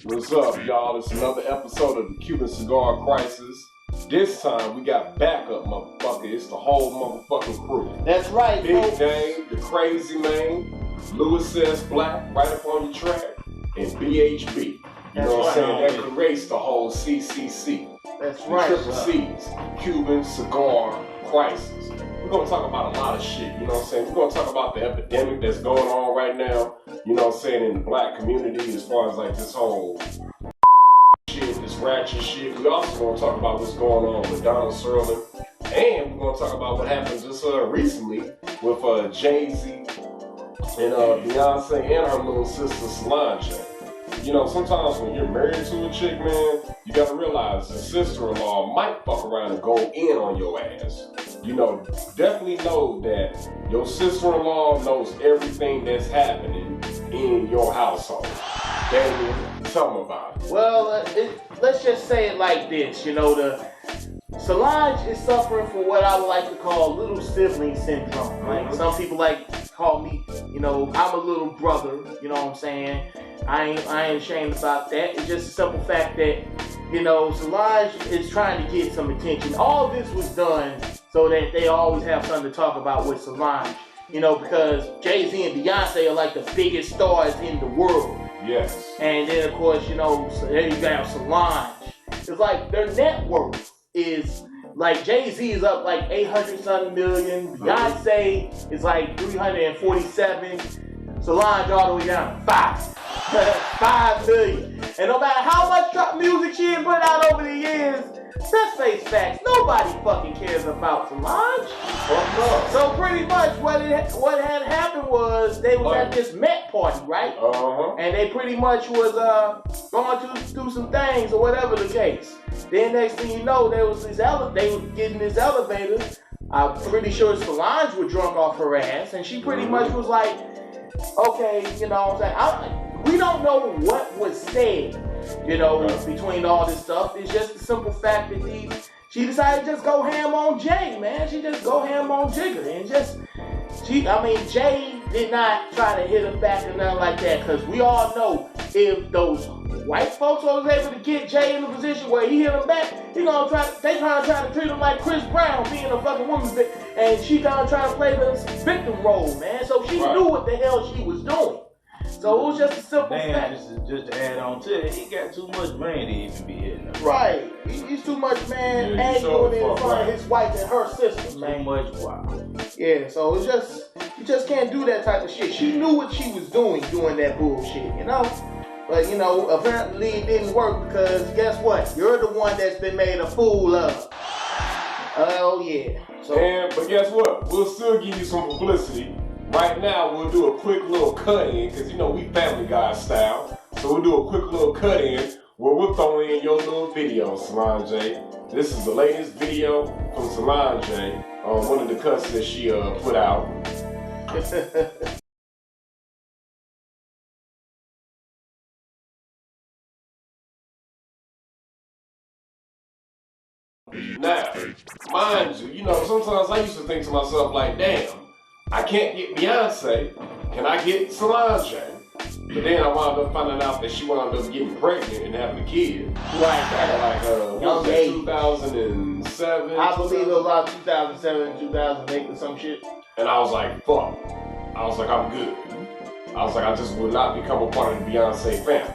What's up, y'all? It's another episode of the Cuban Cigar Crisis. This time we got backup, motherfucker. It's the whole motherfucking crew. That's right, Big folks. Dame, the Crazy Man, Louis S. Black, right up on your track, and BHB. You know what I'm saying? That creates the whole CCC. That's the right. Triple C's, Cuban Cigar Crisis. We're going to talk about a lot of shit, you know what I'm saying? We're going to talk about the epidemic that's going on right now, you know what I'm saying, in the black community as far as like this whole shit, this ratchet shit. We also going to talk about what's going on with Donald Sterling. And we're going to talk about what happened just recently with Jay-Z and Beyonce and her little sister Solange. You know, sometimes when you're married to a chick, man, you gotta realize the sister-in-law might fuck around and go in on your ass. You know, definitely know that your sister-in-law knows everything that's happening in your household. Damien, tell me about it. Well, let's just say it like this. You know, the Solange is suffering from what I would like to call little sibling syndrome. Like some people like to call me, you know, I'm a little brother. You know what I'm saying? I ain't ashamed about that. It's just a simple fact that, you know, Solange is trying to get some attention. All this was done so that they always have something to talk about with Solange. You know, because Jay-Z and Beyonce are like the biggest stars in the world. Yes. And then, of course, you know, there you got Solange. It's like their net worth is like Jay-Z is up like 800-something million. Beyonce is like 347. Solange all the way down to 5. 5 million. And no matter how much music she had put out over the years, let's face facts, nobody fucking cares about Solange. So pretty much what had happened was they was at this Met party, right? And they pretty much was going to do some things or whatever the case. Then next thing you know, they was getting this elevator. I'm pretty sure Solange was drunk off her ass, and she pretty much was like, okay, you know what I'm saying? We don't know what was said, you know, between all this stuff. It's just the simple fact that she decided to just go ham on Jay, man. She just go ham on Jigga. And Jay did not try to hit her back or nothing like that, because we all know if those white folks was able to get Jay in a position where he hit him back, they gonna try to treat him like Chris Brown being a fucking woman, and she gonna try to play this victim role, man. So she knew what the hell she was doing. So it was just a simple fact. Just to add on to it, he got too much man to even be hitting him. Right. He's too much man, and doing it in front of his wife and her sister, man. Too much wow. Yeah, so it's just, you just can't do that type of shit. She knew what she was doing that bullshit, you know? But, you know, apparently it didn't work because guess what? You're the one that's been made a fool of. Oh, yeah. But guess what? We'll still give you some publicity. Right now, we'll do a quick little cut-in, because, you know, we Family Guy style. So we'll do a quick little cut-in where we'll throw in your little video, Solange. This is the latest video from Solange on one of the cuts that she put out. Now, mind you, know, sometimes I used to think to myself like, damn, I can't get Beyonce, can I get Solange? But then I wound up finding out that she wound up getting pregnant and having a kid. Right. Back like, what was that, 2007? I believe it was about 2007, 2008 or some shit. And I was like, fuck. I was like, I'm good. I was like, I just will not become a part of the Beyonce family.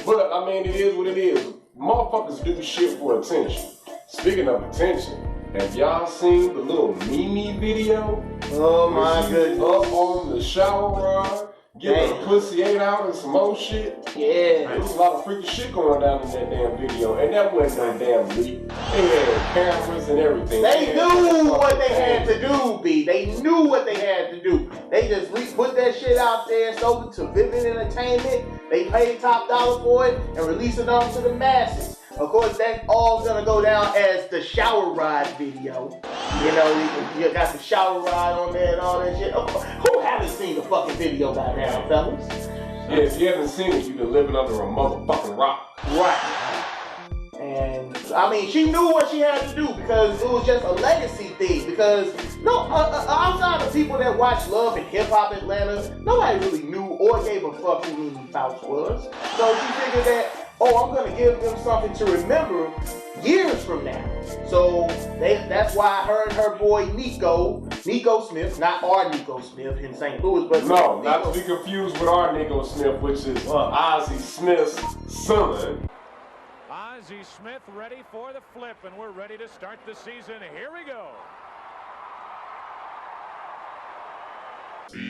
But, I mean, it is what it is. Motherfuckers do shit for attention. Speaking of attention, have y'all seen the little Mimi video? Oh my goodness. Up on the shower rod, getting her pussy ate out and some more shit. Yeah. There was a lot of freaky shit going down in that damn video, and that wasn't no damn leak. They had cameras and everything. They knew what they had to do, B. They knew what they had to do. They just put that shit out there, sold it to Vivid Entertainment. They paid top dollar for it and released it on to the masses. Of course, that's all gonna go down as the shower ride video. You know, you got the shower ride on there and all that shit. Who haven't seen the fucking video by now, fellas? Yeah, if you haven't seen it, you've been living under a motherfucking rock. Right. And I mean, she knew what she had to do because it was just a legacy thing. Because outside of people that watch Love and Hip Hop Atlanta, nobody really knew or gave a fuck who Mimi Faust was. So she figured that, I'm gonna give them something to remember years from now. So that's why her and her boy Nico Smith, not our Nico Smith in St. Louis, but no, not to be confused with our Nico Smith, which is Ozzie Smith's son. Ozzie Smith ready for the flip, and we're ready to start the season. Here we go.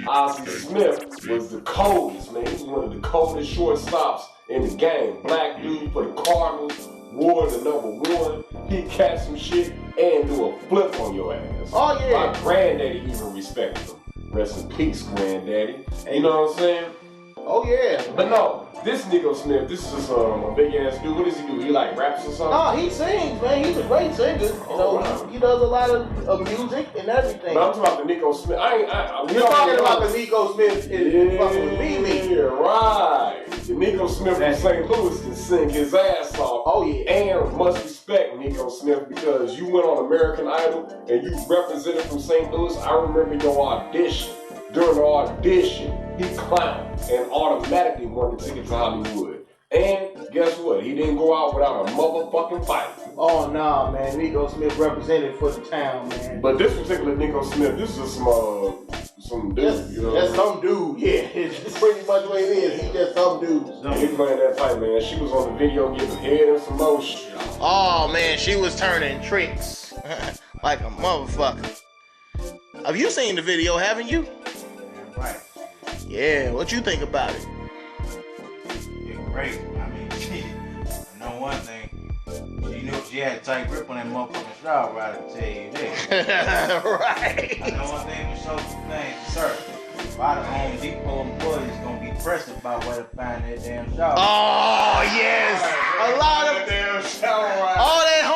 Ozzie Smith was the coldest, man. He was one of the coldest shortstops in the game. Black dude for the Cardinals, wore the #1. He'd catch some shit and do a flip on your ass. Oh, yeah. My granddaddy even respected him. Rest in peace, granddaddy. You know what I'm saying? Oh, yeah. But no, this Nico Smith, this is just a big ass dude. What does he do? He like raps or something? No, he sings, man. He's a great singer. Wow. He does a lot of music and everything. But I'm talking about the Nico Smith. You're talking about the Nico Smith is fucking with Mimi. Yeah, right. The Nico Smith from St. Louis can sing his ass off. Oh, yeah. And must respect Nico Smith because you went on American Idol and you represented from St. Louis. I remember your audition. During the audition, he clowned and automatically won the ticket to Hollywood. And guess what? He didn't go out without a motherfucking fight. Oh, nah, man. Nico Smith represented for the town, man. But this particular Nico Smith, this is some dude, you know? That's some dude, yeah. It's pretty much what it is. He's just some dude. He playing that type, man. She was on the video giving head and some more shit. Oh, man, she was turning tricks like a motherfucker. Have you seen the video, haven't you? Right. Yeah, what you think about it? Yeah, great. I mean, I know one thing. She knew she had a tight grip on that motherfucking straw ride, I tell you that. Right. I know one thing for sure, things, sir. A lot of Home Depot employees gonna be pressed about where to find that damn shower. Oh, yes. A lot of damn shower ride.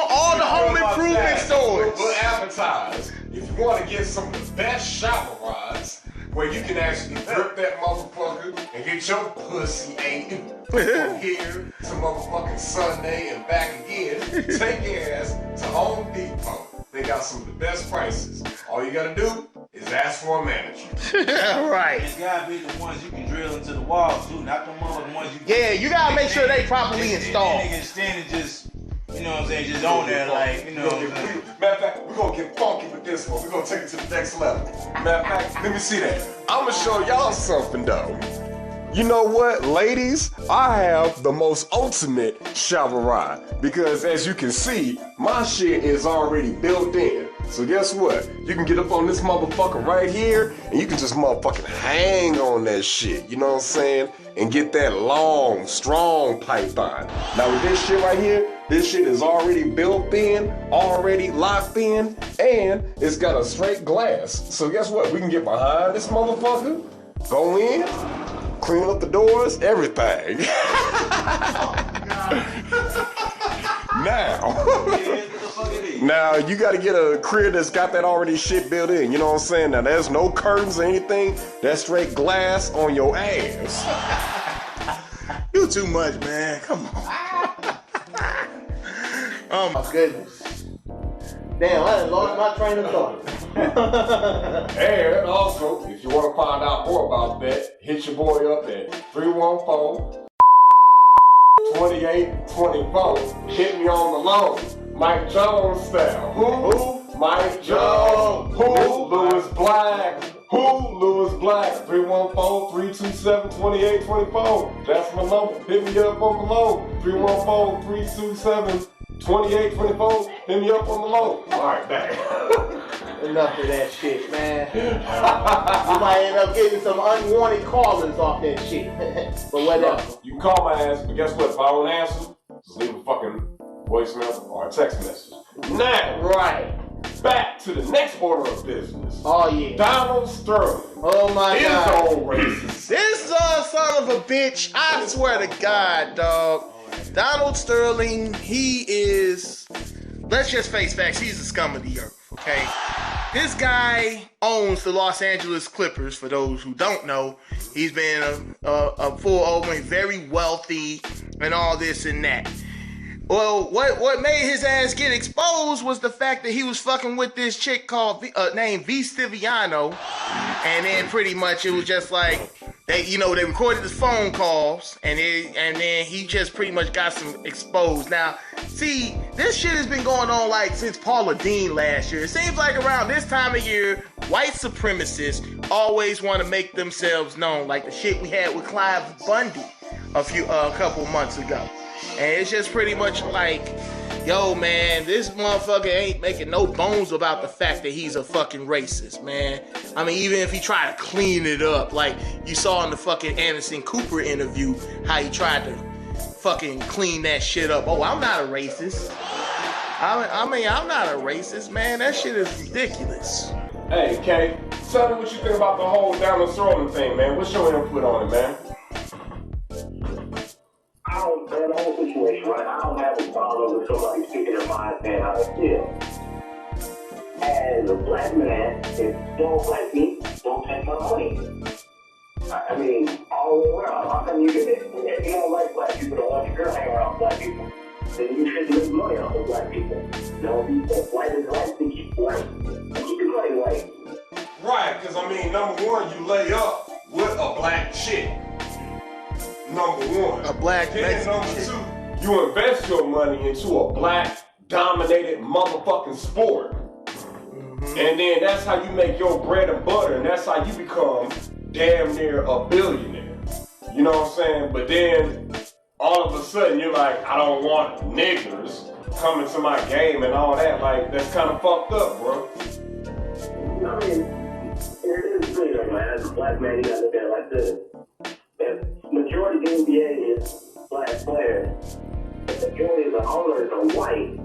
all the home improvement stores. We'll advertise. If you want to get some of the best shower rods, where you can actually grip that motherfucker and get your pussy ate from here to motherfucking Sunday and back again, take your ass to Home Depot. They got some of the best prices. All you gotta do is ask for a manager. Right. It's gotta be the ones you can drill into the walls too, not the ones you. Yeah, you gotta make sure they properly installed. Niggas standing just, you know what I'm saying, just on there like, you know what I'm saying. Matter of fact, we're gonna get funky with this one. We're gonna take it to the next level. Matter of fact, let me see that. I'm gonna show y'all something though. You know what, ladies? I have the most ultimate shower rod because as you can see, my shit is already built in. So guess what? You can get up on this motherfucker right here and you can just motherfucking hang on that shit, you know what I'm saying? And get that long, strong python. Now with this shit right here, this shit is already built in, already locked in, and it's got a straight glass. So guess what? We can get behind this motherfucker, go in, clean up the doors, everything. Now you gotta get a crib that's got that already shit built in, you know what I'm saying? Now there's no curtains or anything, that's straight glass on your ass. You too much, man. Come on. Oh my goodness. Damn, I done lost my train of thought. And also, if you want to find out more about that, hit your boy up at 314-2824. Hit me on the loan. Mike Jones style. Who? Mike Jones. Who? Lewis Black. Who? Lewis Black. 314-327-2824. That's my number. Hit me up on the loan. 314-327-2824. Hit me up on the loan. Alright, back. Enough of that shit, man. You might end up getting some unwanted callers off that shit. But whatever. You can call my ass, but guess what? If I don't answer, just leave a fucking voicemail or a text message. Now, Right. back to the next order of business. Oh, yeah. Donald Sterling. Oh, my His God. old racist. This son of a bitch, I swear to God, dog. Donald Sterling, he is, let's just face facts, he's the scum of the earth, okay? This guy owns the Los Angeles Clippers, for those who don't know. He's been a full owner, very wealthy, and all this and that. Well, what made his ass get exposed was the fact that he was fucking with this chick called named V Stiviano, and then pretty much it was just like they recorded his phone calls, and then he just pretty much got some exposed. Now, see, this shit has been going on like since Paula Deen last year. It seems like around this time of year, white supremacists always want to make themselves known, like the shit we had with Clive Bundy a couple months ago. And it's just pretty much like, yo, man, this motherfucker ain't making no bones about the fact that he's a fucking racist, man. I mean, even if he tried to clean it up, like you saw in the fucking Anderson Cooper interview, how he tried to fucking clean that shit up. Oh, I'm not a racist. I mean, I'm not a racist, man. That shit is ridiculous. Hey, Kay, tell me what you think about the whole Donald Sterling thing, man. What's your input on it, man? The whole situation, right? I don't have a problem with somebody speaking their mind saying how they feel. As a black man, if you don't like me, don't take my money. I mean, all the way around. How come you if you don't like black people, don't want your girl hang around black people, then you shouldn't make money off of black people. You know, if you think white is right, then keep white. And keep your money white. Right, because I mean, number one, you lay up with a black chick. Number one. A black then number two, you invest your money into a black-dominated motherfucking sport. Mm-hmm. And then that's how you make your bread and butter, and that's how you become damn near a billionaire. You know what I'm saying? But then, all of a sudden, you're like, I don't want niggers coming to my game and all that. Like, that's kind of fucked up, bro. I mean, it is good, man. As a black man, you gotta look at it like this. If majority of the NBA is black players, if the majority of the owners are white,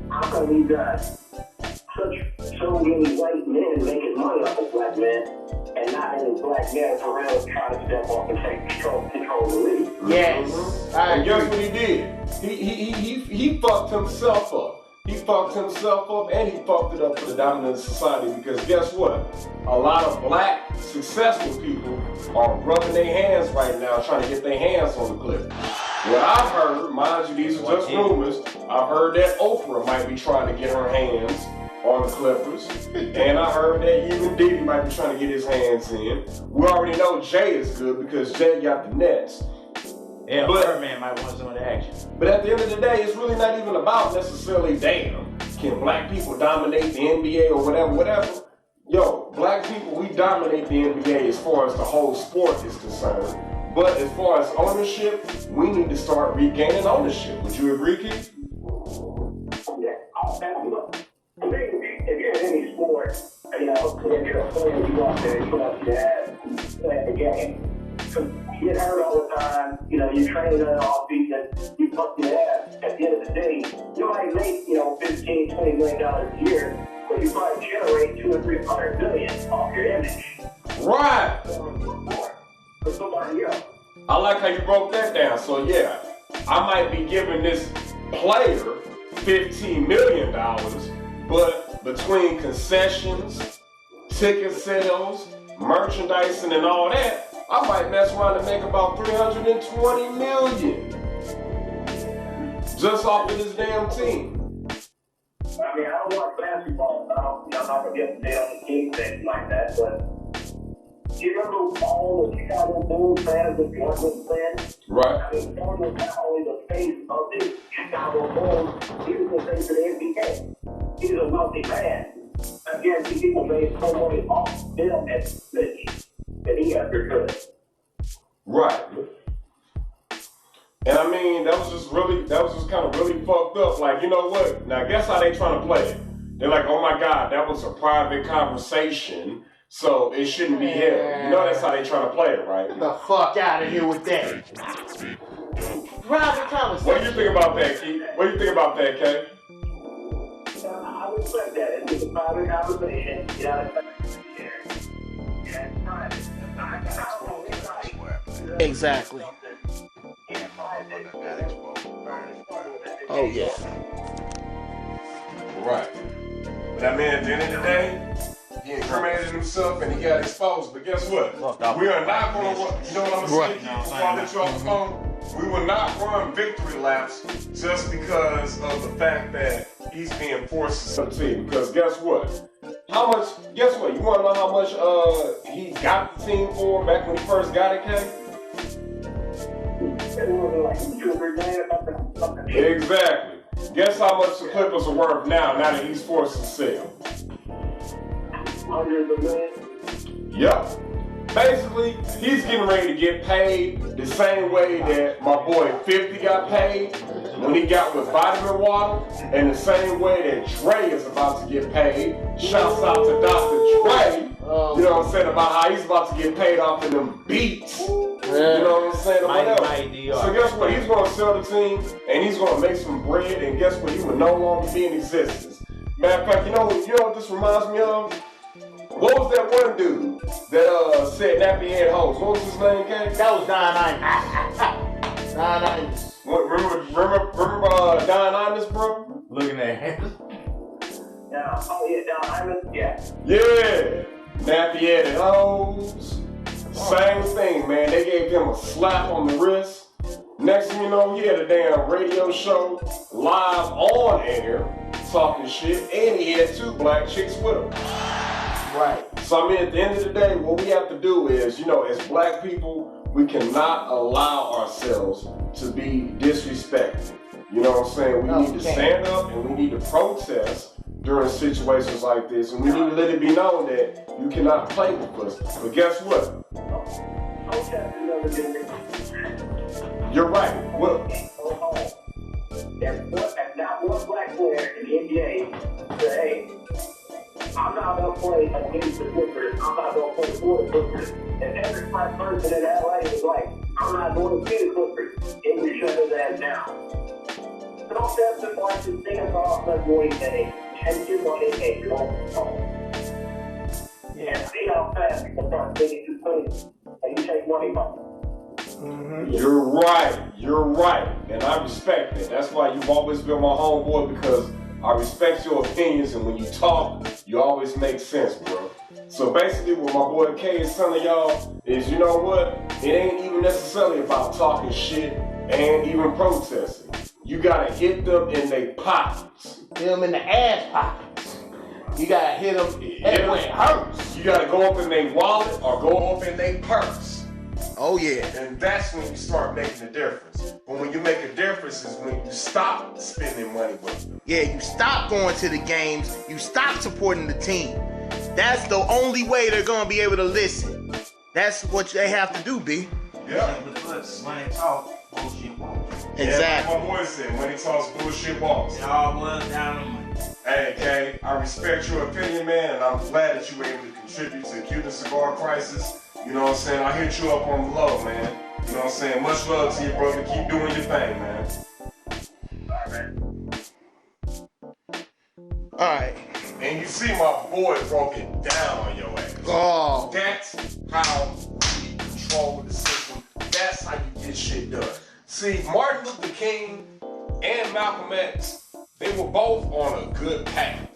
how come you got so many white men making money off of black men and not any black men for real trying to step up and take control of the league? Yes. Mm-hmm. And guess what he did? He fucked himself up. He fucked himself up and he fucked it up for the dominant society because guess what? A lot of black successful people are rubbing their hands right now trying to get their hands on the Clippers. What I've heard, mind you, these are just rumors, I've heard that Oprah might be trying to get her hands on the Clippers. And I heard that even Diddy might be trying to get his hands in. We already know Jay is good because Jay got the Nets. Yeah, Birdman might want some of the action. But at the end of the day, it's really not even about necessarily, damn, can black people dominate the NBA or whatever. Yo, black people, we dominate the NBA as far as the whole sport is concerned. But as far as ownership, we need to start regaining ownership. Would you agree, Keith? Yeah, absolutely. I mean, if you're in any sport, you know, if you're a player, you go out there, you want your ass, play the game. You get hurt all the time, you know, you train on off season, you fuck your ass. At the end of the day, you might make, you know, $15, $20 million a year, but you probably generate $200 or $300 million off your image. Right. For somebody else. I like how you broke that down. So yeah, I might be giving this player $15 million, but between concessions, ticket sales, merchandising and all that, I might mess around and make about $320 million just off of this damn team. I mean, I don't watch basketball, so I'm not gonna get to on the team thing like that, but do you remember all the Chicago Bulls fans that Jordan playing? Right. I mean, Jordan was not only the face of the Chicago Bulls, he was the face of the NBA. He's a wealthy man. I guarantee people made so money off them at Mitch that he ever could. Right. And I mean, that was just kind of really fucked up. Like, you know what? Now, guess how they trying to play it? They're like, oh my God, that was a private conversation, so it shouldn't be held. You know that's how they trying to play it, right? Get the fuck out of here with that. Private conversation. What do you think about that, Keith? What do you think about that, Kay? I respect that. It's a private conversation. You know, it's private. Exactly. Oh yeah. Right. But that man, at the end of the day, he incriminated himself and he got exposed. But guess what? We are not going to, you know what I'm saying? Before I let you off the phone, we will not run victory laps just because of the fact that he's being forced to team. Because guess what? Guess what? You want to know how much he got the team for back when he first got it, K? It was like 2 or 3 grand or something. Exactly. Guess how much the Clippers are worth now that he's forced to sell? Hundreds of millions. Yep. Basically, he's getting ready to get paid the same way that my boy 50 got paid when he got with Vitamin Water, and the same way that Dre is about to get paid. Shouts out to Dr. Dre. You know what I'm saying, about how he's about to get paid off in them beats. You know what I'm saying? So guess what? He's going to sell the team, and he's going to make some bread, and guess what? He will no longer be in existence. Matter of fact, you know what this reminds me of? What was that one dude that said nappy head hoes? What was his name, K? That was Don Imus. Don Imus. Remember Don Imus, bro? Looking at him. Yeah. Oh yeah, Don Imus. Yeah. Yeah. Nappy headed hoes. Same thing, man. They gave him a slap on the wrist. Next thing you know, he had a damn radio show live on air talking shit, and he had 2 black chicks with him. Right. So I mean, at the end of the day, what we have to do is, as black people, we cannot allow ourselves to be disrespected. You know what I'm saying? We need to stand up and we need to protest during situations like this, and we need to let it be known that you cannot play with us. But guess what? Protest is never different. You're right. Well, There's not one black player in the NBA said, hey, I'm not going to play against the Clippers. I'm not going to play for the Clippers. And every black person in LA was like, I'm not going to see the Clippers. And we shut his ass down. Protest is like to stand off the boy day and just on his head. And see how fast people start taking you things and you take money from them. You're right. And I respect that. That's why you've always been my homeboy, because I respect your opinions, and when you talk, you always make sense, bro. So basically what my boy K is telling y'all is, you know what? It ain't even necessarily about talking shit and even protesting. You gotta hit them in their pockets. Hit them in the ass pockets. You gotta hit them when it hurts. You gotta go up in their wallet or go up in their purse. Oh yeah. And that's when you start making a difference. But when you make a difference is when you stop spending money with them. Yeah, you stop going to the games. You stop supporting the team. That's the only way they're gonna be able to listen. That's what they have to do, B. Yeah. Money talk, bullshit walks. Exactly. Yeah, like my boy said, when he talks bullshit walks. It all boils down to money. Hey, Kay, I respect your opinion, man, and I'm glad that you were able to contribute to the Cuban cigar crisis. You know what I'm saying? I hit you up on the low, man. You know what I'm saying? Much love to you, brother. Keep doing your thing, man. Alright. And you see my boy broke it down on your ass. Oh. That's how we control the system. That's how you get shit done. See, Martin Luther King and Malcolm X, they were both on a good path.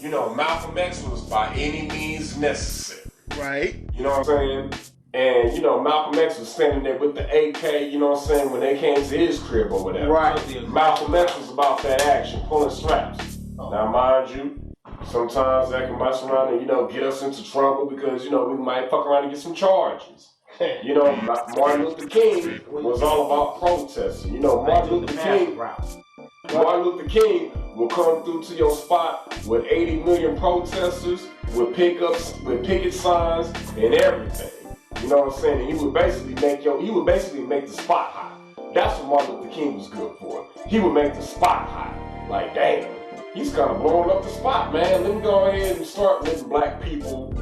You know, Malcolm X was by any means necessary. Right. You know what I'm saying? And, Malcolm X was standing there with the AK, you know what I'm saying, when they came to his crib or whatever. Right. Malcolm X was about that action, pulling straps. Now, mind you, sometimes that can mess around and, get us into trouble because, we might fuck around and get some charges. Martin Luther King was all about protesting. Martin Luther King will come through to your spot with 80 million protesters, with pickups, with picket signs, and everything. You know what I'm saying? And he would basically make the spot hot. That's what Martin Luther King was good for. He would make the spot hot. Like, damn, he's kind of blowing up the spot, man. Let me go ahead and start letting black people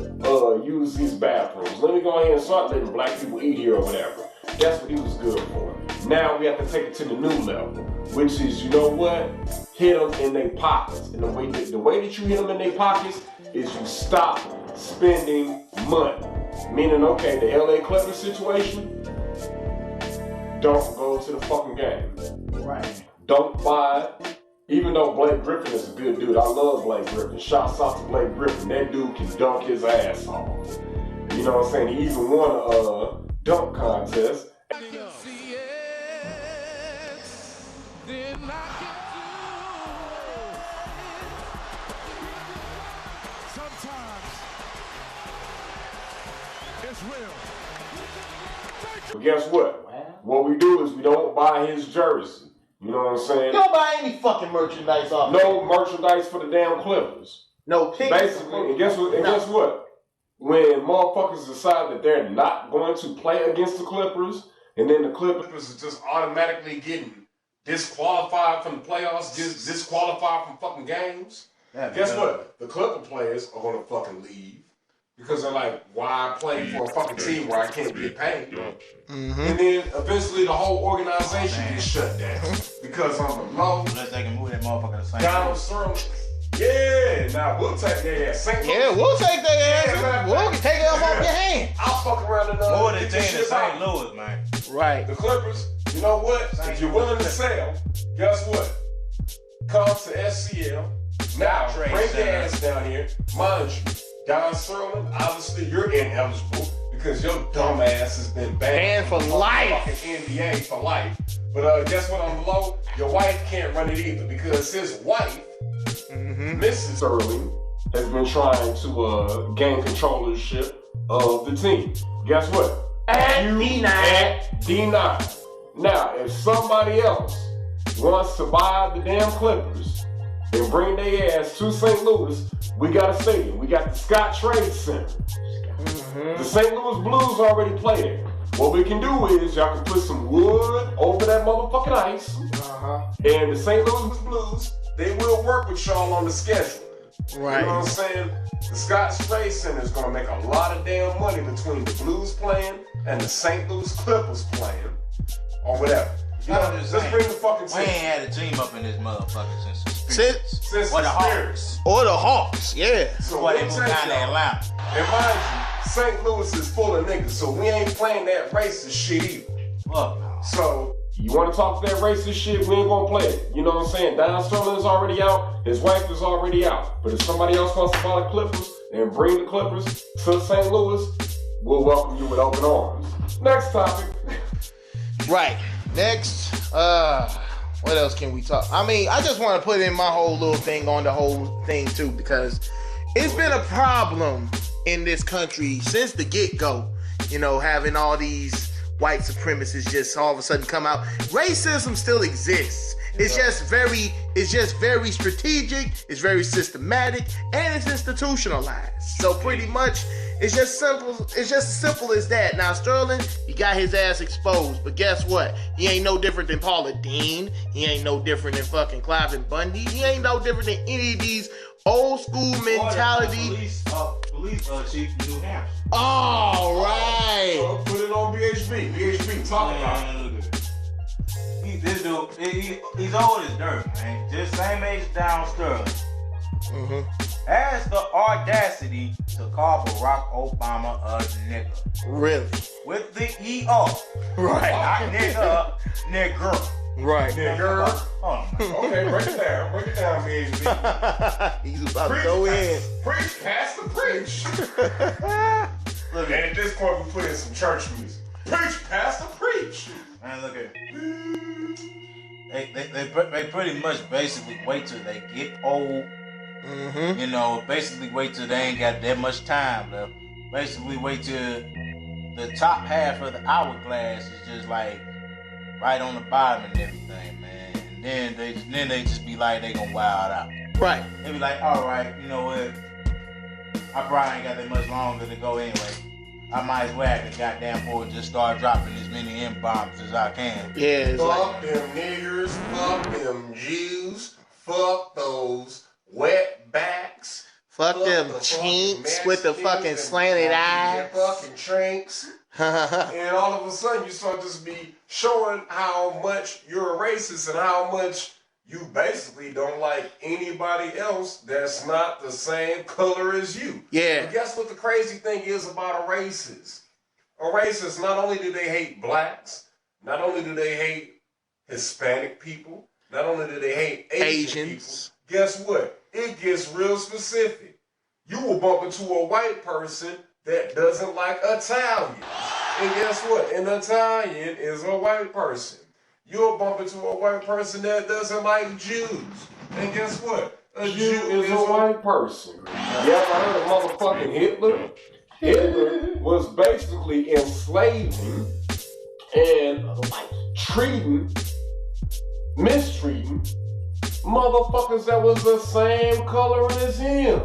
use these bathrooms. Let me go ahead and start letting black people eat here or whatever. That's what he was good for. Now we have to take it to the new level, which is, hit them in their pockets. And the way that you hit them in their pockets is you stop spending money. Meaning, okay, the LA Clippers situation, don't go to the fucking game. Right. Don't buy it. Even though Blake Griffin is a good dude, I love Blake Griffin. Shouts out to Blake Griffin. That dude can dunk his ass off. You know what I'm saying? He even won a dunk contest. Sometimes it's real. But guess what? What we do is we don't buy his jersey. You know what I'm saying? You don't buy any fucking merchandise off. No merchandise for the damn Clippers. No picks. Basically, and guess what? And guess what? When motherfuckers decide that they're not going to play against the Clippers, and then the Clippers are just automatically getting disqualified from the playoffs, disqualified from fucking games. Guess what? The Clipper players are gonna fucking leave because they're like, why play for a fucking team where I can't get paid? Mm-hmm. And then eventually the whole organization gets shut down because on the low, Unless they can move that motherfucker to St. Donald Louis. Sterling. Yeah, now we'll take their ass. Yeah, we'll take their ass. Yeah, We'll take them off your hand. I'll fuck around and More than get 10 this in shit St. out. Louis, man. Right. The Clippers, you know what? If you're willing to sell, guess what? Come to SCL. Now, Trade bring your center. ass down here. Mind you, Don Sterling, obviously you're ineligible because your dumb ass has been banned Banned for life. fucking NBA for life. But guess what on the low? Your wife can't run it either because his wife, Mrs. Sterling, has been trying to gain controllership of the team. Guess what? At You D9. at D9. Now, if somebody else wants to buy the damn Clippers and bring their ass to St. Louis, we got a stadium. We got the Scott Trade Center. The St. Louis Blues already play there. What we can do is y'all can put some wood over that motherfucking ice. And the St. Louis Blues, they will work with y'all on the schedule. Right. You know what I'm saying? The Scott Trade Center is going to make a lot of damn money between the Blues playing and the St. Louis Clippers playing or whatever. You know, I'm just let's saying, bring the fucking We ain't team. had a team up in this motherfucker since the Since Since Or the Spirits. Hawks. or the Hawks, yeah. So Boy, let they me moved tell down to y'all, Atlanta. and mind you, St. Louis is full of niggas, so we ain't playing that racist shit either. Fuck no. So, you want to talk that racist shit, we ain't gonna play it. You know what I'm saying? Don Sterling is already out, his wife is already out. But if somebody else wants to buy the Clippers and bring the Clippers to St. Louis, we'll welcome you with open arms. Next topic. Right. Next, what else can we talk? I mean, I just want to put in my whole little thing on the whole thing too, because it's been a problem in this country since the get-go, you know, having all these white supremacists just all of a sudden come out. Racism still exists. It's just very strategic, it's very systematic, and it's institutionalized. So pretty much it's just simple as simple as that. Now Sterling, he got his ass exposed, but guess what? He ain't no different than Paula Dean. He ain't no different than fucking Cliven Bundy. He ain't no different than any of these old school mentality. Police chief in New Hampshire. All right. So put it on BHB. BHB, talk about it. Look at it. This dude, he's old as dirt, man. Just same age as Don Sterling. Has the audacity to call Barack Obama a nigga. Really? With the E-R. Right. Not nigga, nigger. Right. Nigger. Oh, man. Okay, break it down. Break it down, BHB. He's about to go in. Preach, pastor, preach. Look And at at this point, we put in some church music. Preach, pastor, preach. Man, look at They pretty much basically wait till they get old. You know, basically wait till they ain't got that much time left. Basically wait till the top half of the hourglass is just like right on the bottom and everything, man. And then they just be like they gonna wild out. Right. They be like, all right, you know what? I probably ain't got that much longer to go anyway. I might as well act a goddamn fool and just start dropping as many M-bombs as I can. Yeah, it's Fuck like, them niggers, fuck them Jews, fuck those wetbacks. fuck them the chinks fucking with the Mexicans fucking and slanted eyes. fucking trinks. And all of a sudden you start just be showing how much you're a racist and how much you basically don't like anybody else that's not the same color as you. Yeah. But guess what the crazy thing is about a racist? A racist, not only do they hate blacks, not only do they hate Hispanic people, not only do they hate Asian Asians. people, guess what? It gets real specific. You will bump into a white person that doesn't like Italians. And guess what? An Italian is a white person. you'll bump into a white person that doesn't like Jews. And guess what? A Jew is a white person. You ever heard of motherfucking Hitler? Hitler was basically enslaving and mistreating motherfuckers that was the same color as him.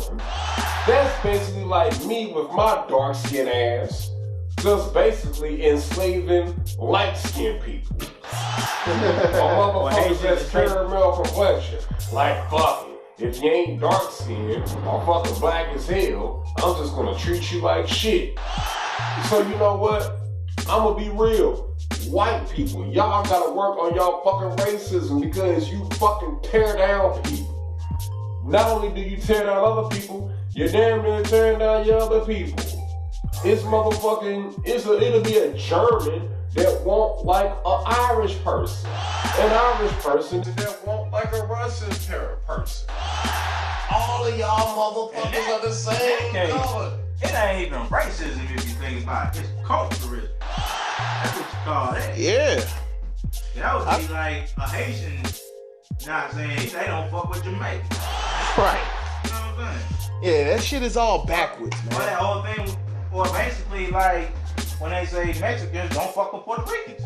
That's basically like me with my dark skin ass, just basically enslaving light skinned people. Or motherfuckers that's caramel complexion. Like fuck it. If you ain't dark skinned or fucking black as hell, I'm just gonna treat you like shit. So you know what? I'ma be real. White people, y'all gotta work on y'all fucking racism because you fucking tear down people. Not only do you tear down other people, you're damn near tearing down your other people. It'll be a German that won't like an Irish person. An Irish person that won't like a Russian person. All of y'all motherfuckers are the same color. It ain't even racism if you think about it. It's culturalism. That's what you call that. Yeah. That would be like a Haitian not saying they don't fuck with Jamaica. Right. You know what I'm saying? Yeah, that shit is all backwards, Well, man. that whole thing, or basically like when they say Mexicans don't fuck with Puerto Ricans.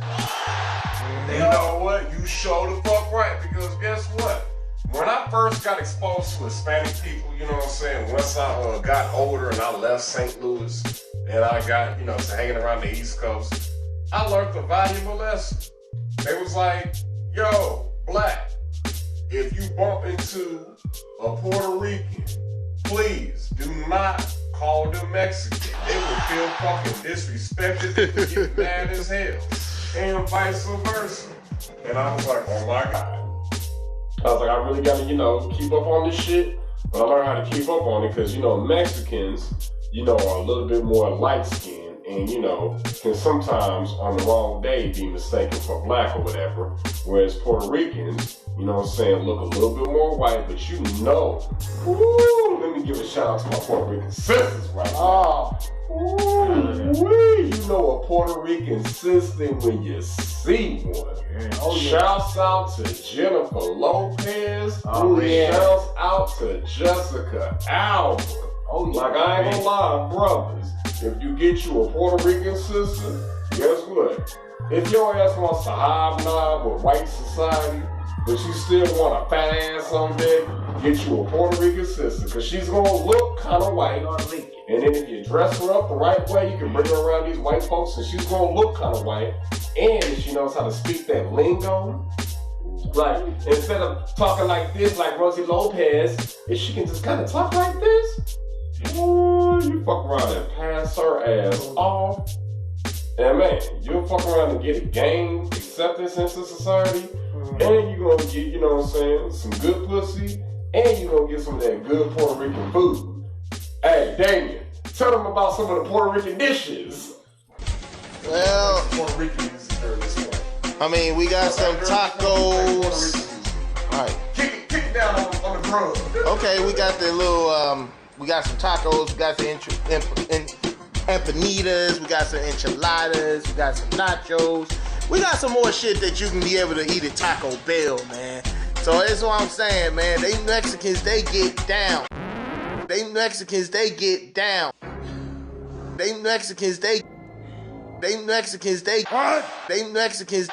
You know what? You sure the fuck right, because guess what? When I first got exposed to Hispanic people, you know what I'm saying, once I got older and I left St. Louis and I got, hanging around the East Coast, I learned a valuable lesson. They was like, yo, black, if you bump into a Puerto Rican, please do not call them Mexican. They will feel fucking disrespected. They would get mad as hell. And vice versa. And I was like, oh my God. I was like, I really gotta, keep up on this shit. But I learned how to keep up on it because, Mexicans, are a little bit more light-skinned and, can sometimes on the wrong day be mistaken for black or whatever. Whereas Puerto Ricans, look a little bit more white, but let me give a shout out to my Puerto Rican sisters right now. A Puerto Rican sister when you see one. Shouts out to Jennifer Lopez. Shouts out to Jessica Alba. Like I ain't gonna lie, brothers. If you get you a Puerto Rican sister, guess what? If your ass wants to hobnob with white society, but you still want a fat ass on deck, get you a Puerto Rican sister, because she's gonna look kind of white. And then if you dress her up the right way, you can bring her around these white folks, and she's gonna look kind of white. And if she knows how to speak that lingo, like instead of talking like this, like Rosie Lopez, if she can just kind of talk like this, you fuck around and pass her ass off. And man, you'll fuck around and get a gain acceptance into society. And you're gonna get, some good pussy. And you're gonna get some of that good Puerto Rican food. Hey, Damien, tell them about some of the Puerto Rican dishes. Well, Puerto Ricans are this way. we got some tacos. All right. Kick it down on the grub. Okay, we got the little, we got some tacos, we got the empanadas, we got some enchiladas, we got some nachos. We got some more shit that you can be able to eat at Taco Bell, man. So that's what I'm saying, man. They Mexicans, they get down. They Mexicans, they get down. They Mexicans, they They Mexicans, they Mexicans,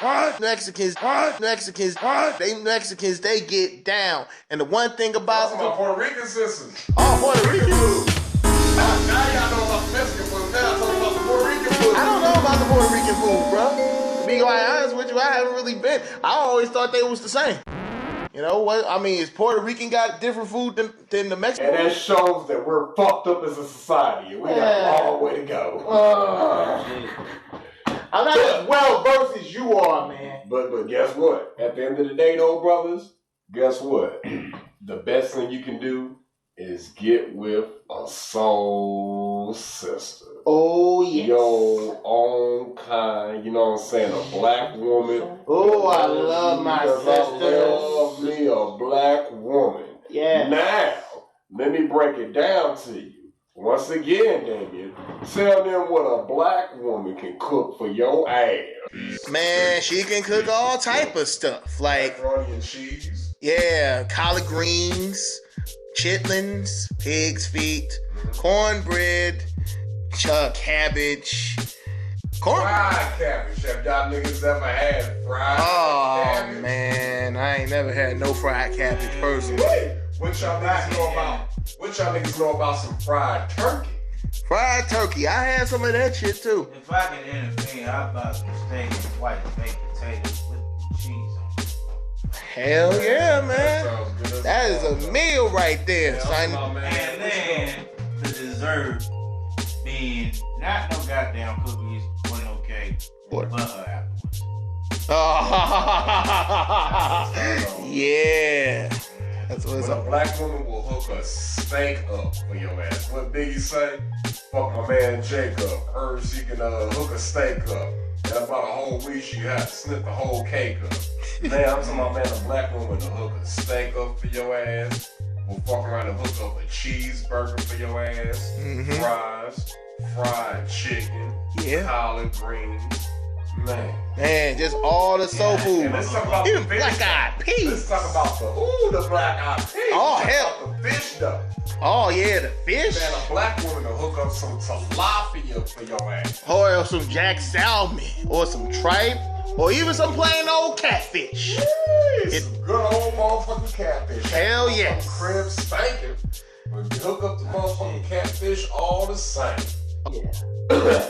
they Mexicans, they get down. And the one thing about my Puerto Rican sisters. Oh, Puerto Rican food. Now y'all know about the Mexican food. Now I'm talking about the Puerto Rican food. I don't know about the Puerto Rican food, bro. To be quite honest with you, I haven't really been. I always thought they was the same. You know what? I mean, is Puerto Rican got different food than the Mexican? And that shows that we're fucked up as a society. And we got a long way to go. I'm not as well versed as you are, man. But guess what? At the end of the day, though, brothers, guess what? The best thing you can do is get with a soul sister. Oh, yes. Your own kind, you know what I'm saying? A black woman. Oh, I love my sisters. I love me a black woman. Yeah. Now, let me break it down to you. Once again, Damien, tell them what a black woman can cook for your ass. Man, she can cook all type of stuff. Like, Macaroni and cheese. yeah, collard greens, chitlins, pig's feet, cornbread, cabbage. Fried cabbage. Have y'all niggas ever had fried cabbage? Oh, man, I ain't never had no fried cabbage personally. What y'all niggas know about? What y'all niggas know about some fried turkey? Fried turkey, I had some of that shit too. If I can intervene, I'd buy some steak and white baked potatoes with cheese on it. Hell yeah, man. That sounds good. That is a meal right there, Yeah, son. my man. And then the dessert being not no goddamn cookies or no cake, What? but her afterwards. Oh, yeah. That's what it's When a up. black woman will hook a steak up for your ass. What Biggie say? Fuck my man Jacob. Heard she can hook a steak up. And about a whole week she had to snip the whole cake up. Man, I'm talking about, man, a black woman to hook a steak up for your ass. Will fuck around and hook up a cheeseburger for your ass. Mhm. Fries, fried chicken, Yeah. collard greens. Man, just all the soul food. And let's talk about Even the fish. black eyed Let's peas. talk about the black eyed peas. Oh, Let's talk hell. about the fish though. Oh, yeah, the fish. Man, a black woman to hook up some tilapia for your ass. Or some jack salmon. Or some tripe. Or even some plain old catfish. Some good old motherfucking catfish. Hell yes. Some crib spanking. But you hook up the motherfucking catfish all the same. Yeah.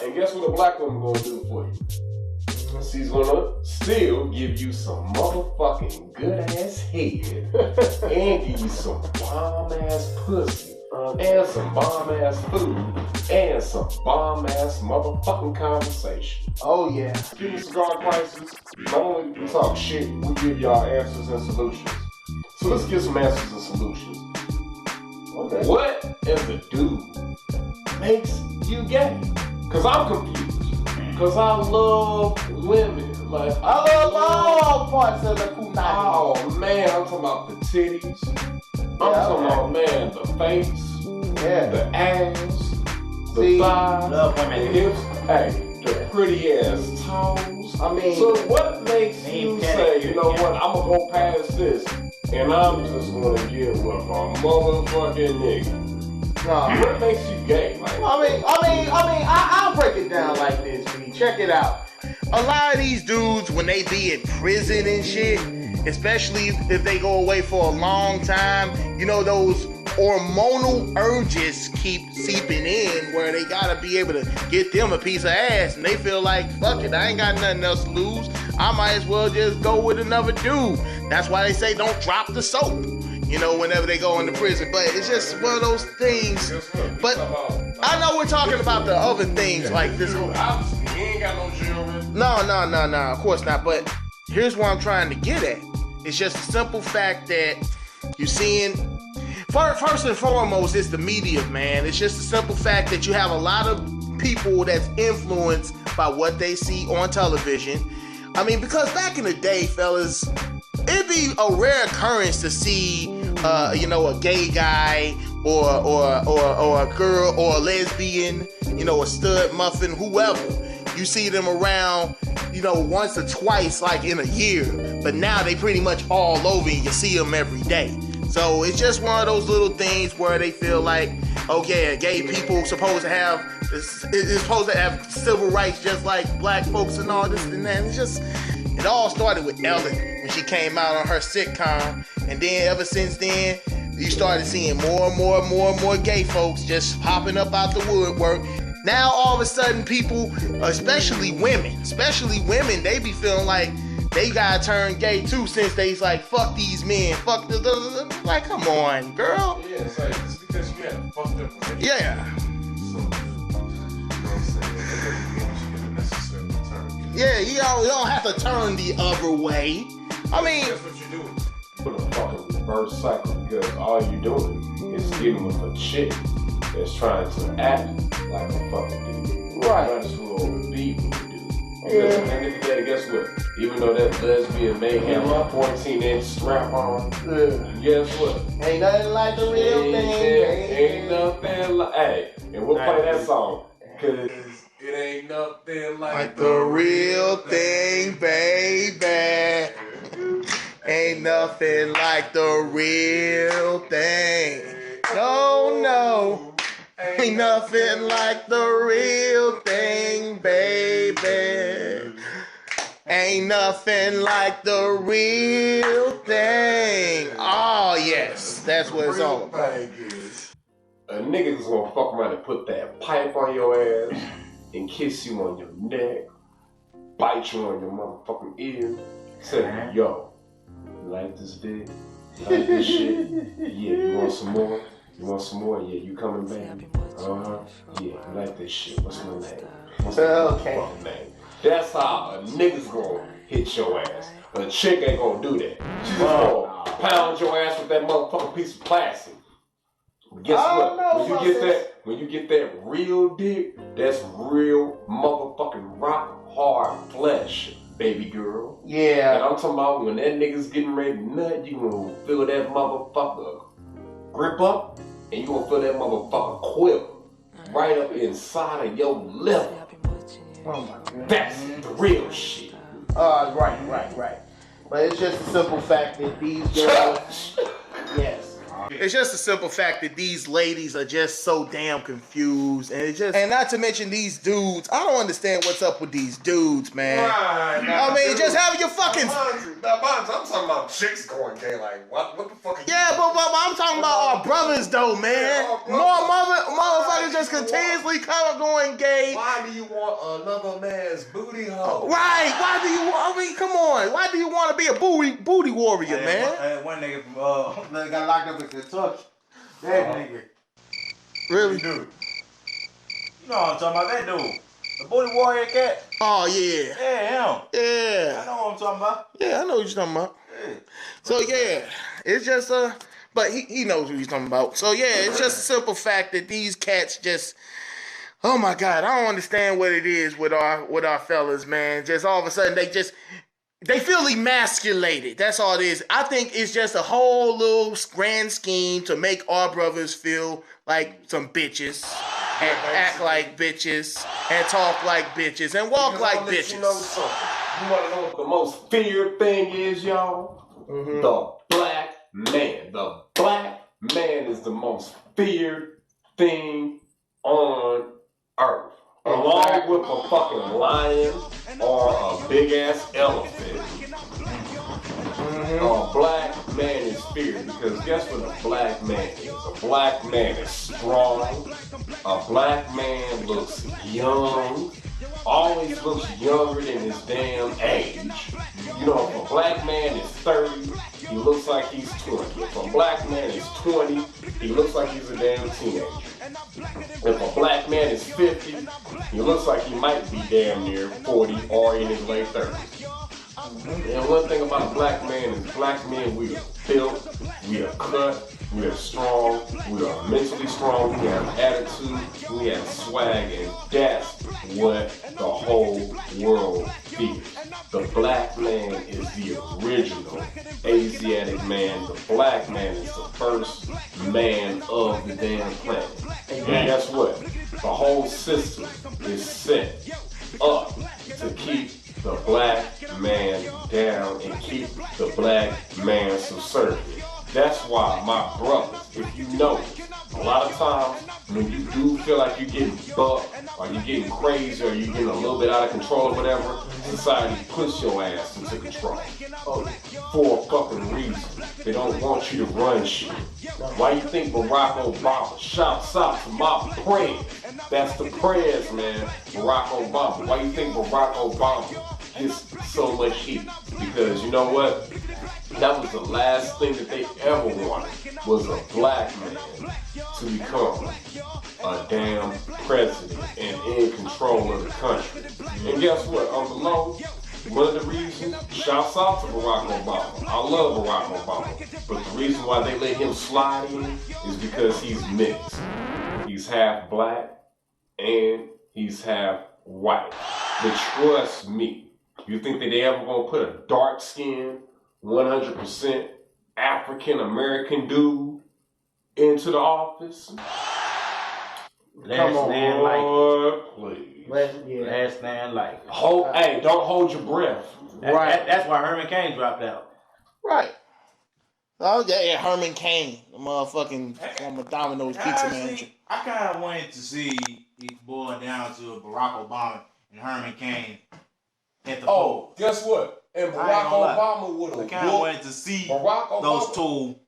And guess what a black woman gonna do for you? She's gonna still give you some motherfucking good ass head and give you some bomb ass pussy and some bomb ass food and some bomb ass motherfucking conversation. Oh yeah. Cuban Cigar Crisis, not only do we talk shit, we give y'all answers and solutions. So let's get some answers and solutions. Okay. What as a dude makes you gay? Cause I'm confused. Cause I love women. Like I love all parts of the punani. oh man, I'm talking about the titties. I'm talking about, man, the face, Yeah. the ass, the See, thighs, love the women. hips, hey, the pretty ass toes. I mean, So what makes you say, you know what, I'm gonna go past this and I'm just gonna get with a motherfucking nigga? nah. What makes you gay? Like, I'll break it down like this, B. Check it out. A lot of these dudes, when they be in prison and shit, especially if they go away for a long time, you know, those hormonal urges keep seeping in where they gotta be able to get them a piece of ass, and they feel like, fuck it, I ain't got nothing else to lose. I might as well just go with another dude. That's why they say don't drop the soap, you know, whenever they go into prison. But it's just one of those things. But I know we're talking about the other things like this whole. obviously, he ain't got no children. No, of course not. But here's what I'm trying to get at. It's just a simple fact that you're seeing, first and foremost, it's the media, man. It's just a simple fact that you have a lot of people that's influenced by what they see on television. I mean, because back in the day, fellas, it'd be a rare occurrence to see, you know, a gay guy or a girl or a lesbian, you know, a stud muffin, whoever. You see them around, you know, once or twice, like in a year. But now they pretty much all over and you see them every day. So it's just one of those little things where they feel like, okay, gay people supposed to have, it's supposed to have civil rights just like black folks and all this and that. It's just, it all started with Ellen when she came out on her sitcom. And then ever since then, you started seeing more and more gay folks just popping up out the woodwork. Now all of a sudden people, especially women, they be feeling like they gotta turn gay too, since they's like, fuck these men, fuck the, like, come on, girl. Yeah, it's like, just because you had fucked up with Yeah. So, you know what I'm saying? That doesn't mean you should necessarily turn gay. Yeah, you don't have to turn the other way. I mean, That's what you do. Put a fucking reverse cycle, because all you doing is getting with a chick that's trying to act like a fucking dude. Right. Not just a little beat with a dude. Listen, and nigga daddy, guess what? Even though that lesbian may have a 14-inch strap on, guess what? Ain't nothing like the real thing, Ain't nothing like. Hey, and we'll play that song. Cause it ain't nothing like the real thing, baby. Ain't nothing like the real thing. No. Ain't nothing like the real thing, baby. Ain't nothing like the real thing. Oh, yes. That's what it's all about. A nigga's gonna fuck around and put that pipe on your ass and kiss you on your neck, bite you on your motherfucking ear, say, yo, you like this dick? You like this shit? Yeah, you want some more? You want some more? Yeah, you coming back? Uh-huh. Yeah, you like this shit. What's my name? What's my motherfucking name? That's how a nigga's gonna hit your ass. A chick ain't gonna do that. She's gonna pound your ass with that motherfucking piece of plastic. But guess what? When you get that real dick, that's real motherfucking rock hard flesh, baby girl. Yeah. And I'm talking about when that nigga's getting ready to nut, you gonna feel that motherfucker grip up, and you gonna feel that motherfucker quiver right up inside of your liver. Oh my God. That's the real shit. Right. But it's just a simple fact that these girls, yes. It's just a simple fact that these ladies are just so damn confused, and not to mention these dudes. I don't understand what's up with these dudes, man. Right, I mean, just have your fucking. I'm talking about chicks going gay. Like, what the fuck? Yeah, but I'm talking about our brothers, though, man. More motherfuckers just continuously kind of going gay. Why do you want another man's booty hole? Right? Why do you? I mean, come on. Why do you want to be a booty warrior, man? One nigga from that got locked up in Kentucky. That nigga. Really? Dude. You know what I'm talking about? That dude. The booty warrior cat. Oh yeah. Yeah, him. Yeah. I know what I'm talking about. Yeah, I know what you're talking about. Yeah. So yeah, it's just but he knows what he's talking about. So yeah, it's just a simple fact that these cats just, oh my God, I don't understand what it is with our fellas, man. Just all of a sudden they feel emasculated. That's all it is. I think it's just a whole little grand scheme to make our brothers feel like some bitches and act like bitches and talk like bitches and walk like bitches. You know something? You want to know what the most feared thing is, y'all? Mm-hmm. The black man. The black man is the most feared thing on earth. Along with a fucking lion or a big ass elephant. A black man is feared because guess what a black man is? A black man is strong. A black man looks young. Always looks younger than his damn age. You know, if a black man is 30, he looks like he's 20. If a black man is 20, he looks like he's a damn teenager. If a black man is 50, he looks like he might be damn near 40 or in his late 30s. And one thing about a black man is black men, we are built, we are cut, we are strong, we are mentally strong, we have attitude, we have swag, and that's what the whole world fears. The black man is the original Asiatic man. The black man is the first man of the damn planet. And guess what? The whole system is set up to keep the black man down and keep the black man subservient. That's why, my brothers, if you notice, a lot of times when you do feel like you're getting bucked or you're getting crazy or you're getting a little bit out of control or whatever, society puts your ass into control. For a fucking reason. They don't want you to run shit. Why you think Barack Obama? Shouts out to my prayers. That's the prayers, man. Barack Obama. Why you think Barack Obama gets so much heat? Because you know what? That was the last thing that they ever wanted, was a black man to become a damn president and in control of the country. And guess what? On the low, one of the reasons, shouts out to Barack Obama. I love Barack Obama. But the reason why they let him slide in is because he's mixed. He's half black and he's half white. But trust me, you think that they ever gonna put a dark-skinned, 100% African-American dude into the office? Last man like it. Please. Last man like it. Hey, don't hold your breath. That's why Herman Cain dropped out. Right. Oh, yeah, Herman Cain, the motherfucking former Domino's pizza manager. I kind of wanted to see it boil down to Barack Obama and Herman Cain at the poll. Guess what? And Barack Obama would have. I kind of wanted to see Barack Obama, those two.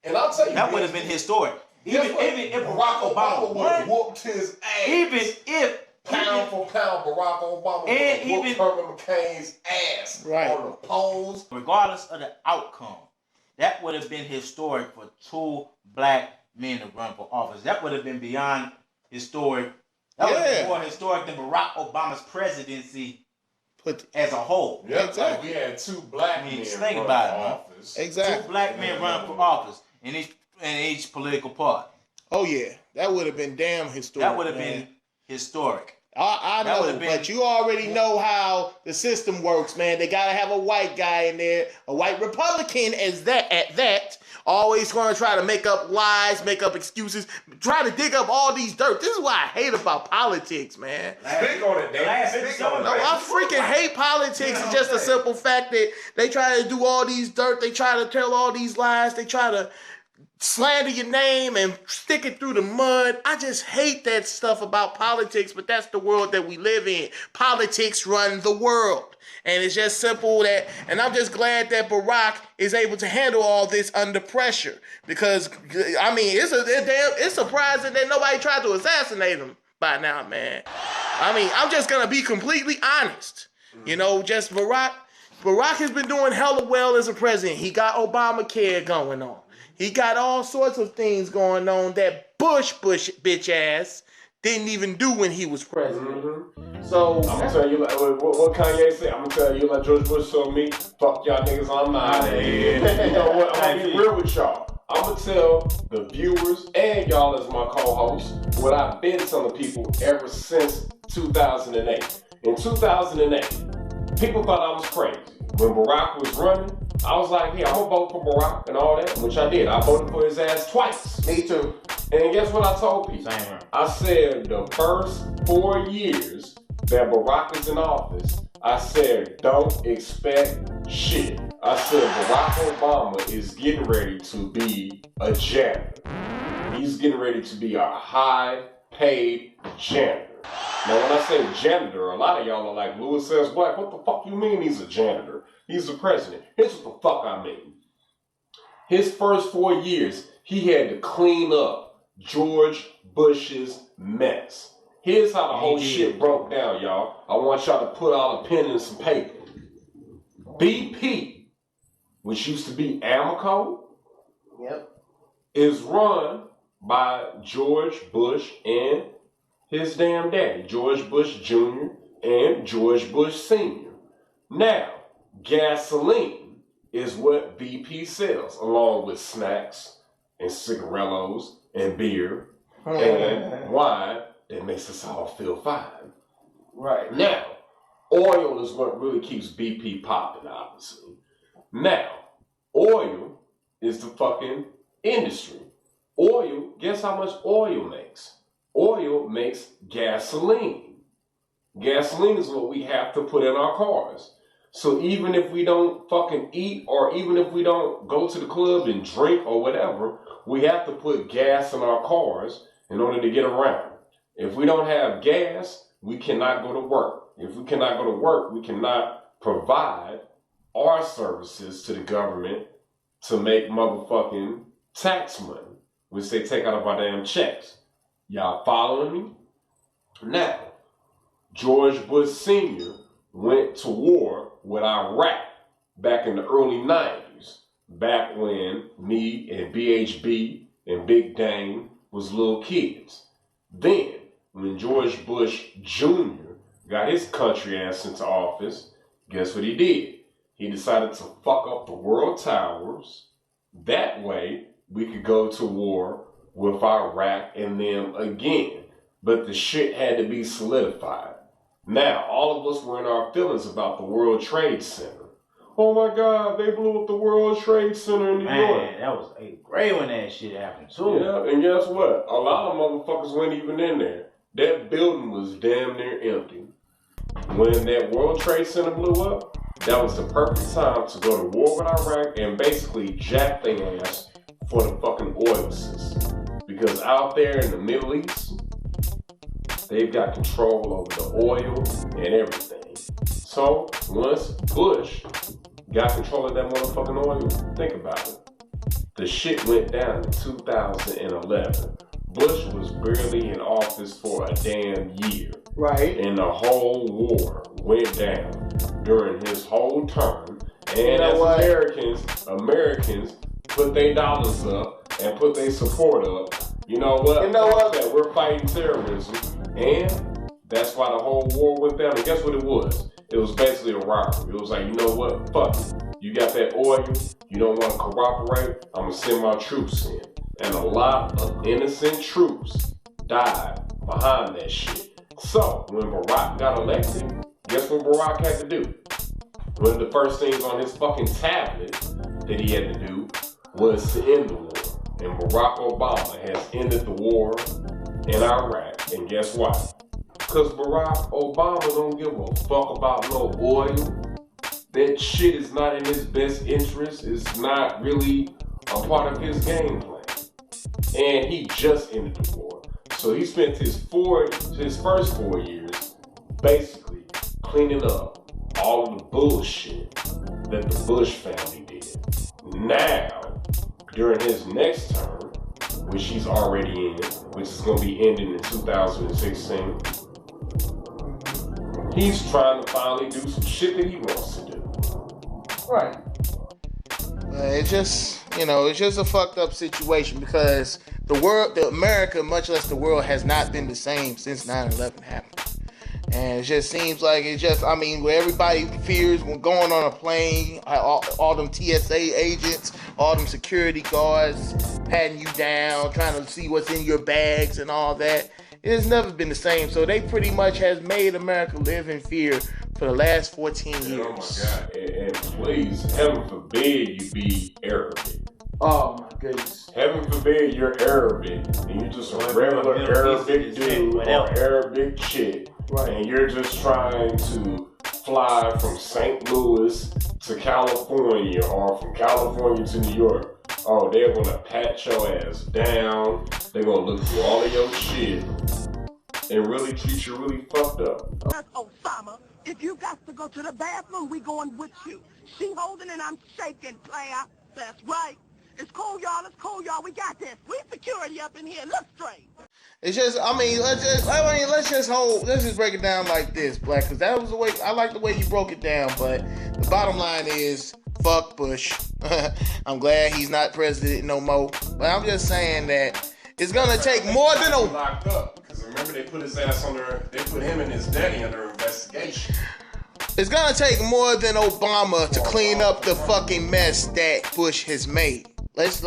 And I'll tell you, that would have been historic. Even if Barack Obama would have whooped his ass. Even if pound for pound, Barack Obama would have whooped Herman McCain's ass on the polls. Regardless of the outcome, that would have been historic for two black men to run for office. That would have been beyond historic. That would have been more historic than Barack Obama's presidency as a whole. Yeah, exactly. We had two black men run for office. Exactly. Two black men run for office in each political party. Oh yeah, that would have been damn historic. That would have been historic. I know, but you already know how the system works, man. They gotta have a white guy in there, a white Republican at that. Always gonna try to make up lies, make up excuses, try to dig up all these dirt. This is what I hate about politics, man. Speak on it, Dan. No, I freaking hate politics. It's just a simple fact that they try to do all these dirt. They try to tell all these lies. They try to slander your name and stick it through the mud. I just hate that stuff about politics, but that's the world that we live in. Politics run the world. And it's just simple that, and I'm just glad that Barack is able to handle all this under pressure. Because, I mean, it's surprising that nobody tried to assassinate him by now, man. I mean, I'm just going to be completely honest. You know, just Barack has been doing hella well as a president. He got Obamacare going on. He got all sorts of things going on that Bush bitch ass didn't even do when he was president. Mm-hmm. So I'm gonna tell you like what Kanye said. I'm gonna tell you like George Bush told me, fuck y'all niggas, I'm out of here. You know what? I'm gonna be real with y'all. I'm gonna tell the viewers and y'all as my co-hosts what I've been telling people ever since 2008. In 2008, people thought I was crazy. When Barack was running, I was like, hey, I'm gonna vote for Barack and all that, which I did. I voted for his ass twice. Me too. And guess what I told people? I said the first 4 years that Barack is in office, I said don't expect shit. I said Barack Obama is getting ready to be a janitor. He's getting ready to be a high-paid janitor. Now, when I say janitor, a lot of y'all are like, Louis Says Black, what the fuck you mean he's a janitor? He's the president. Here's what the fuck I mean. His first 4 years, he had to clean up George Bush's mess. Here's how the whole shit broke down, y'all. I want y'all to put out a pen and some paper. BP, which used to be Amoco, is run by George Bush and his damn daddy, George Bush Jr. and George Bush Sr. Now, gasoline is what BP sells, along with snacks and cigarillos and beer and wine that makes us all feel fine. Right. Now, oil is what really keeps BP popping, obviously. Now, oil is the fucking industry. Oil, guess how much oil makes? Oil makes gasoline. Gasoline is what we have to put in our cars. So even if we don't fucking eat, or even if we don't go to the club and drink or whatever, we have to put gas in our cars in order to get around. If we don't have gas, we cannot go to work. If we cannot go to work, we cannot provide our services to the government to make motherfucking tax money, which they take out of our damn checks. Y'all following me? Now, George Bush Sr. went to war with Iraq back in the early 90s, back when me and BHB and Big Dame was little kids. Then, when George Bush Jr. got his country ass into office, guess what he did? He decided to fuck up the world towers. That way, we could go to war with Iraq and them again. But the shit had to be solidified. Now, all of us were in our feelings about the World Trade Center. Oh my God, they blew up the World Trade Center in New York. Man, that was 8th grade when that shit happened too. Yeah, and guess what? A lot of motherfuckers weren't even in there. That building was damn near empty. When that World Trade Center blew up, that was the perfect time to go to war with Iraq and basically jack their ass for the fucking oil system. Because out there in the Middle East, they've got control over the oil and everything. So once Bush got control of that motherfucking oil, think about it. The shit went down in 2011. Bush was barely in office for a damn year. Right. And the whole war went down during his whole term. And You know as Americans put their dollars up and put their support up. You know what? You know what? That we're fighting terrorism. And that's why the whole war went down. And guess what it was? It was basically a robbery. It was like, you know what? Fuck it. You got that oil. You don't want to cooperate. I'm going to send my troops in. And a lot of innocent troops died behind that shit. So, when Barack got elected, guess what Barack had to do? One of the first things on his fucking tablet that he had to do was to end the war. And Barack Obama has ended the war in Iraq. And guess why? Because Barack Obama don't give a fuck about no oil. That shit is not in his best interest. It's not really a part of his game plan. And he just ended the war. So he spent his first 4 years basically cleaning up all of the bullshit that the Bush family did. Now, during his next term, which he's already in, which is going to be ending in 2016, he's trying to finally do some shit that he wants to do. Right. It's just, it's just a fucked up situation because America, much less the world, has not been the same since 9/11 happened. And it just seems like where everybody fears when going on a plane, all them TSA agents, all them security guards patting you down, trying to see what's in your bags and all that. It has never been the same. So they pretty much has made America live in fear for the last 14 years. Oh my God. And please, heaven forbid you be Arabic. Oh my goodness. Heaven forbid you're Arabic and you're just a regular Arabic dude or Arabic chick. Right. And you're just trying to fly from St. Louis to California or from California to New York. Oh, they're going to pat your ass down. They're going to look through all of your shit and really treat you really fucked up. That's Osama. If you got to go to the bathroom, we going with you. She holding and I'm shaking, player. That's right. It's cool, y'all. It's cool, y'all. We got this. We security up in here. Look straight. It's just, let's just break it down like this, Black, because that was the way, I like the way you broke it down, but the bottom line is, fuck Bush. I'm glad he's not president no more, but I'm just saying that it's gonna take more than locked up, because remember they put his ass they put him and his daddy under investigation. It's gonna take more than Obama to clean up the fucking mess that Bush has made. Let's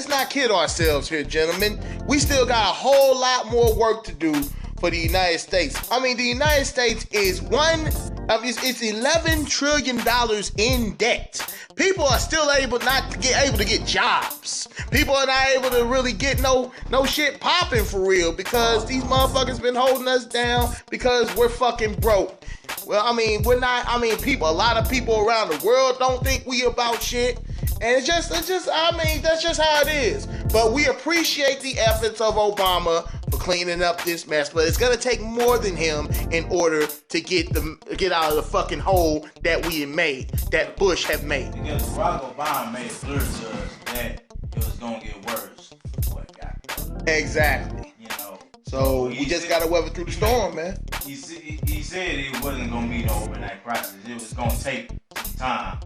not kid ourselves here, gentlemen. We still got a whole lot more work to do for the United States. I mean, the United States is it's $11 trillion in debt. People are still able to get jobs. People are not able to really get no shit popping for real because these motherfuckers been holding us down because we're fucking broke. Well, a lot of people around the world don't think we about shit. And that's just how it is. But we appreciate the efforts of Obama for cleaning up this mess. But it's gonna take more than him in order to get out of the fucking hole that we had made, that Bush had made. Because Barack Obama made it clear to us that it was gonna get worse. What got exactly. So we just gotta weather through the storm, man. He said it wasn't gonna be no overnight process. It was gonna take some time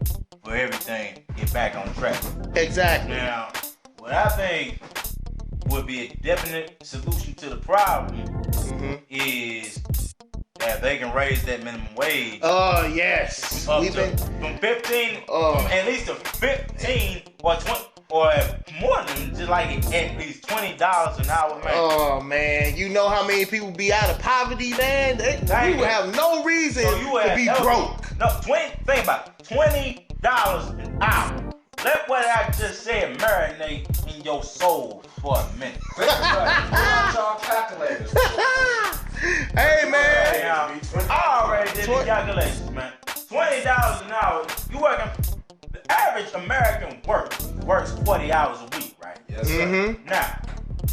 for everything to get back on track. Exactly. Now, what I think would be a definite solution to the problem is that they can raise that minimum wage. Oh yes. From 15, at least to 15 or 20. or more than just like at least $20 an hour, man. Oh man, you know how many people be out of poverty, man? You would have no reason to be broke. No, think about it. $20 an hour. Let what I just said marinate in your soul for a minute. Think about it. Pull out y'all calculators. Hey man, I already did the calculations, man. $20 an hour. You working? The average American works 40 hours a week, right? Yes, sir. Now,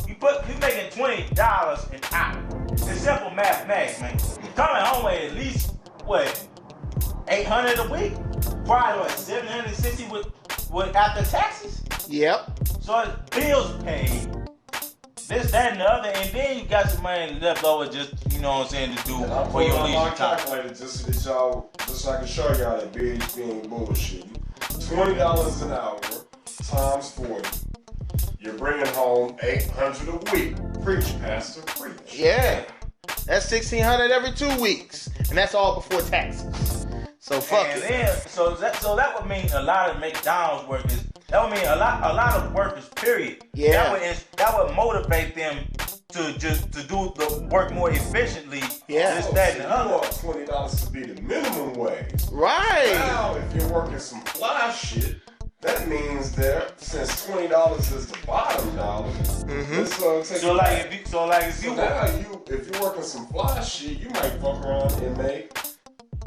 you making $20 an hour. It's simple mathematics, man. You coming home with at least what? 800 a week? Probably what? 760 with after taxes? Yep. So it's bills paid. This, that, and the other, and then you got some money left over just, you know what I'm saying, to do for your leisure time. Just so I can show y'all that BH being bullshit. $20 an hour times 40. You're bringing home 800 a week. Preach, Pastor, preach. Yeah. That's $1,600 every 2 weeks, and that's all before taxes. So fuck and it. Then, so that would mean a lot of McDonald's workers. That would mean a lot of workers. Period. Yeah. That would motivate them to do the work more efficiently. Yeah. This, that, and the You other. want $20 to be the minimum wage. Right. Now, if you're working some fly shit, that means that since $20 is the bottom dollar, it's gonna take. If you're working some fly shit, you might fuck around and make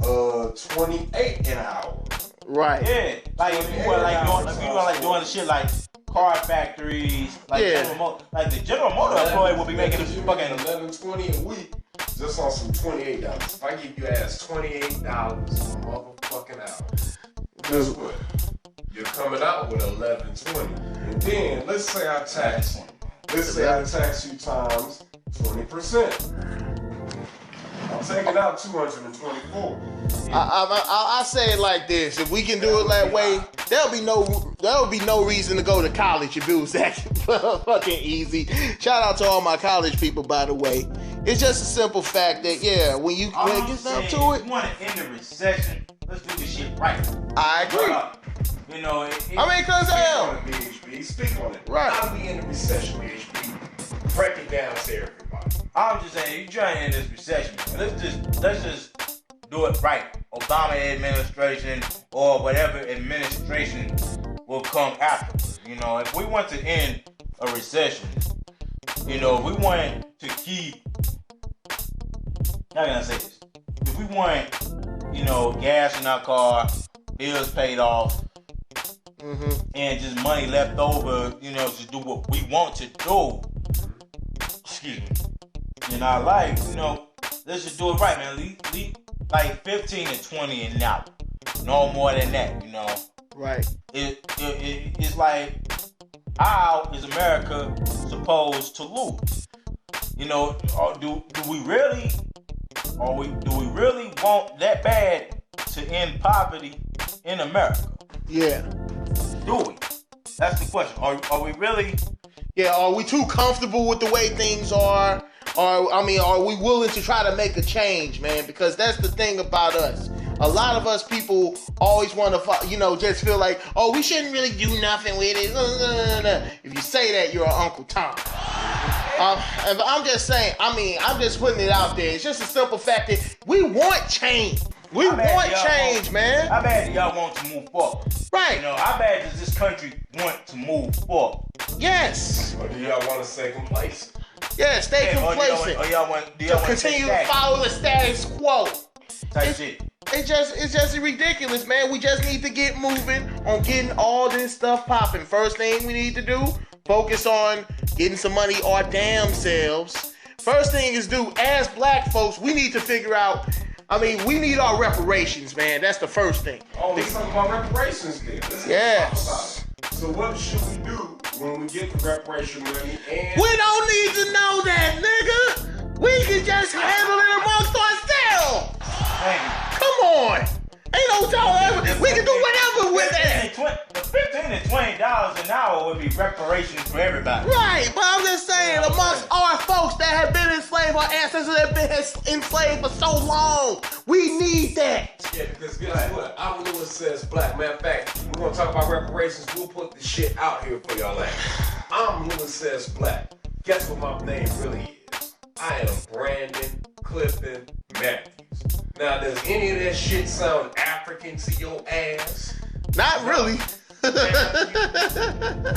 28 an hour. Right. Yeah, like if you were doing the shit like car factories, like the General Motor employee will be making this fucking $11.20 a week just on some $28. If I give you ass $28 a motherfucking hour, guess what? You're coming out with $11.20, and then let's say I tax you times 20%. I'm taking out 224. I say it like this: if we can do it that way, there'll be no reason to go to college if it was that fucking easy. Shout out to all my college people, by the way. It's just a simple fact that when it gets down to it, you want to end the recession, let's do this shit right. I agree. You know, cause hell, BHB, speak on it. Right. How we in the recession, BHB? Break it down to everybody. I'm just saying, you trying to end this recession, man. Let's just do it right. Obama administration or whatever administration will come after. You know, if we want to end a recession, you know, we want to keep. How can I say this? If we want, you know, gas in our car, bills paid off, and just money left over, you know, to do what we want to do. Excuse me. In our life, you know, let's just do it right, man. Leave like 15 to 20 an hour. No more than that, you know. Right. It's like, how is America supposed to lose? You know, do we really want that bad to end poverty in America? Yeah. Do we? That's the question. Are we really? Yeah. Are we too comfortable with the way things are? Or, are we willing to try to make a change, man? Because that's the thing about us. A lot of us people always want to, just feel like, oh, we shouldn't really do nothing with it. No. If you say that, you're an Uncle Tom. And I'm just saying, I'm just putting it out there. It's just a simple fact that we want change. We want change, man. How bad do y'all want to move forward? Right. You know, how bad does this country want to move forward? Yes. Or do y'all want to stay complacent? Yeah, stay complacent. Or y'all want continue to follow the status quo. Type shit. It's just ridiculous, man. We just need to get moving on getting all this stuff popping. First thing we need to do, focus on getting some money our damn selves. First thing is as black folks, we need to figure out, we need our reparations, man. That's the first thing. Oh, let's talk about reparations then. Yes. So what should we do when we get the reparation money? And we don't need to know that, nigga. We can just handle it amongst ourselves. Come on. Ain't no time. We can do whatever with that. The 15 and $20 an hour would be reparations for everybody. Right, but I'm just saying, amongst our folks that have been enslaved, our ancestors that have been enslaved for so long, we need that. Yeah, because guess what? I'm Lewis says black. Matter of fact, we're gonna talk about reparations. We'll put the shit out here for y'all ass. I'm Lewis says black. Guess what my name really is? I am Brandon Clifton Matthews. Now, does any of that shit sound African to your ass? Not really.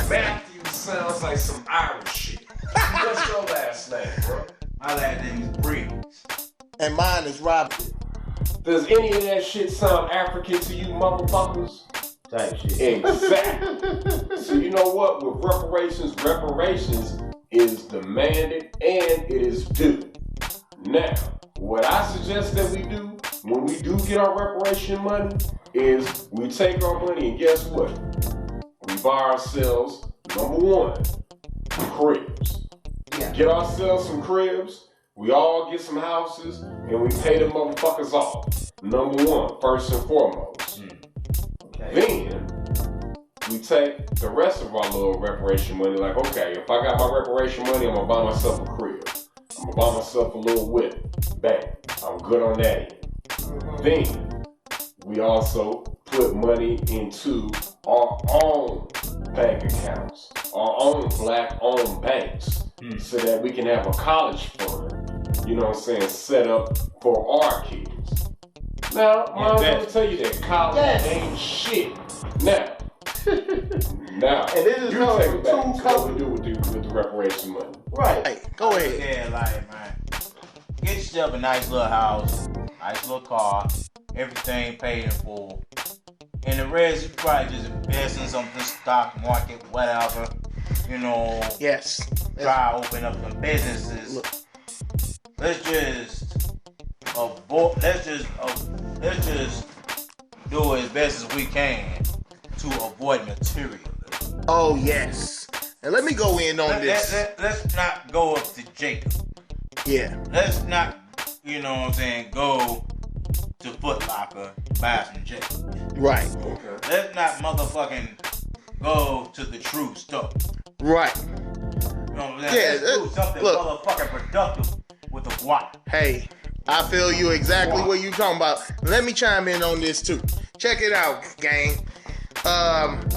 Matthews sounds like some Irish shit. What's your last name, bro? My last name is Briggs. And mine is Robert. Does any of that shit sound African to you motherfuckers? Type shit. Exactly. So you know what? With reparations is demanded and it is due. Now, what I suggest that we do when we do get our reparation money is we take our money and guess what? We buy ourselves, number one, cribs. Yeah. Get ourselves some cribs, we all get some houses, and we pay them motherfuckers off. Number one, first and foremost. Okay. Then, we take the rest of our little reparation money, like, okay, if I got my reparation money, I'm gonna buy myself a crib. I'm gonna buy myself a little whip. Bang. I'm good on that end. Then, we also put money into our own bank accounts, our own black-owned banks, so that we can have a college fund, you know what I'm saying, set up for our kids. Now, I'm gonna tell you that college ain't shit. Now, and this is you how take it back two to what we do with the reparation money. Right. Hey, go ahead. Yeah, like, man. Get yourself a nice little house, nice little car, everything paid in full. And the rest, you probably just invest in something, stock market, whatever. You know, Yes. try to open up some businesses. Look. Let's just do as best as we can to avoid materialism. Oh, yes. And let me go in on this. Let's not go up to Jacob. Yeah. Let's not, you know what I'm saying, go to Foot Locker, buy some Jacob. Right. Okay. Let's not motherfucking go to the true store. Right. You know what I'm saying? Yeah, Let's do something look. motherfucking productive with the guap. Hey, I feel you exactly what you talking about. Let me chime in on this too. Check it out, gang.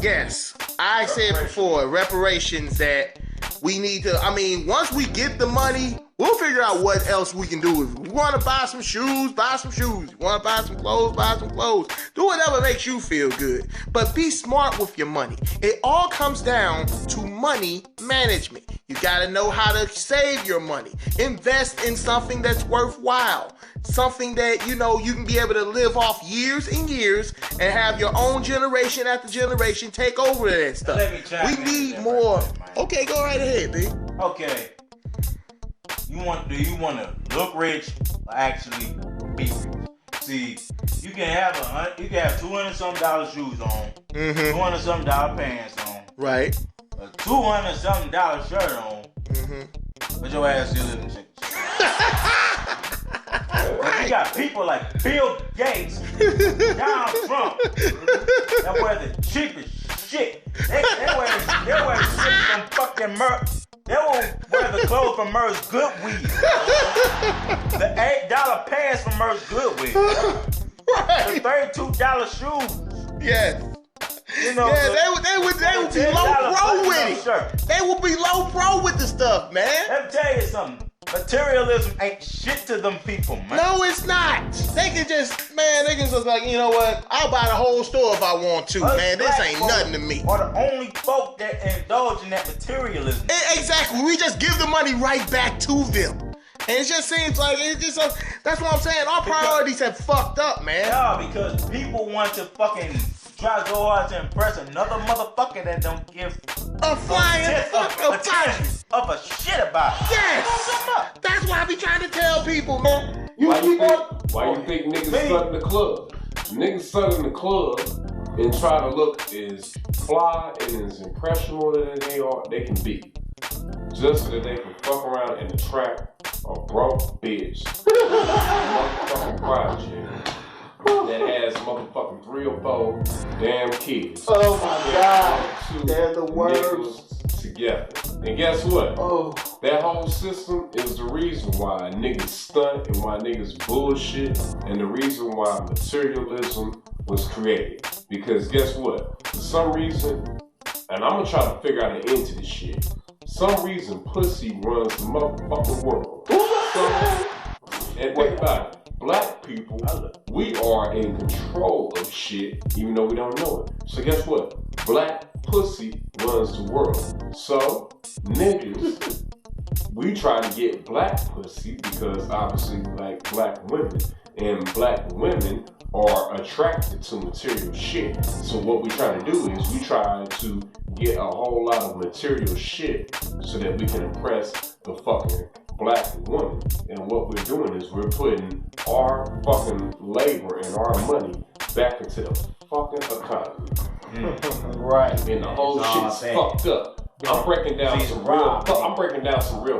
Yes, I said before, reparations that we need to, I mean, once we get the money, we'll figure out what else we can do. If we want to buy some shoes, buy some shoes. You want to buy some clothes, buy some clothes. Do whatever makes you feel good. But be smart with your money. It all comes down to money management. You got to know how to save your money. Invest in something that's worthwhile. Something that, you know, you can be able to live off years and years and have your own generation after generation take over that stuff. Let me chime We in need there more. right there, man. Okay, go right ahead, B. Okay. Do you want to look rich or actually be rich? See, you can have $200 something shoes on, $200 something pants on, Right. a $200 something shirt on, but your ass still living chicken. Right. You got people like Bill Gates, Donald Trump, that wear the cheapest shit. They wear shit from fucking They won't wear the clothes from Mer's Goodwill. The $8 pants from Mer's Goodwill. Right. The $32 shoes. Yes. You know, Yeah, they would be low pro with it. They would be low pro with the stuff, man. Let me tell you something. Materialism ain't shit to them people, man. No, it's not. They can just like, you know what? I'll buy the whole store if I want to, Us man. This black ain't folk nothing to me. Are the only folk that indulge in that materialism. Exactly. We just give the money right back to them. And it just seems like that's what I'm saying. Our priorities have fucked up, man. No, because people want to fucking try so hard to impress another motherfucker that don't give A flying fuck a fire. of a shit about it. Yes. That's why I be trying to tell people, man. Why you think niggas suck in the club? Niggas suck in the club and try to look as fly and as impressionable as they can be, just so that they can fuck around and attract a broke bitch. Motherfucking project. that has motherfucking 3 or 4 damn kids. Oh my God. They're the worst. Together. And guess what? Oh. That whole system is the reason why niggas stunt and why niggas bullshit and the reason why materialism was created. Because guess what? For some reason, and I'm gonna try to figure out an end to this shit. Some reason pussy runs the motherfucking world. And think about it. Black people, we are in control of shit, even though we don't know it. So guess what? Black pussy runs the world. So, niggas, we try to get black pussy because obviously we like black women. And black women are attracted to material shit. So what we try to do is we try to get a whole lot of material shit so that we can impress the fucking black woman. And what we're doing is we're putting our fucking labor and our money back into the fucking economy. Right. And the whole shit's fucked up. I'm breaking down some real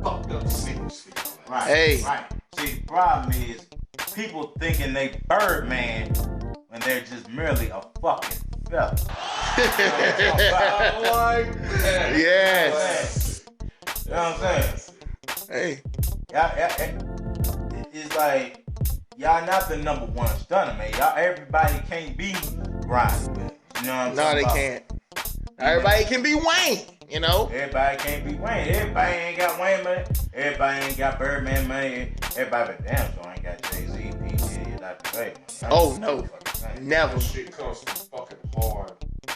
fucked up secrecy. Right. Hey. Right. See, the problem is people thinking they Birdman when they're just merely a fucking fella. Yes. You know what I'm saying? Hey. It's like y'all not the number one stunner, man. Y'all, everybody can't be grinding with it. You know what I'm saying? No, they can't. Everybody can be Wayne, you know? Everybody can't be Wayne. Everybody ain't got Wayne money. Everybody ain't got Birdman money. Everybody but damn sure ain't got Jay-Z, P.G., Dr. Dre. Oh, no. Never. That shit comes from fucking hard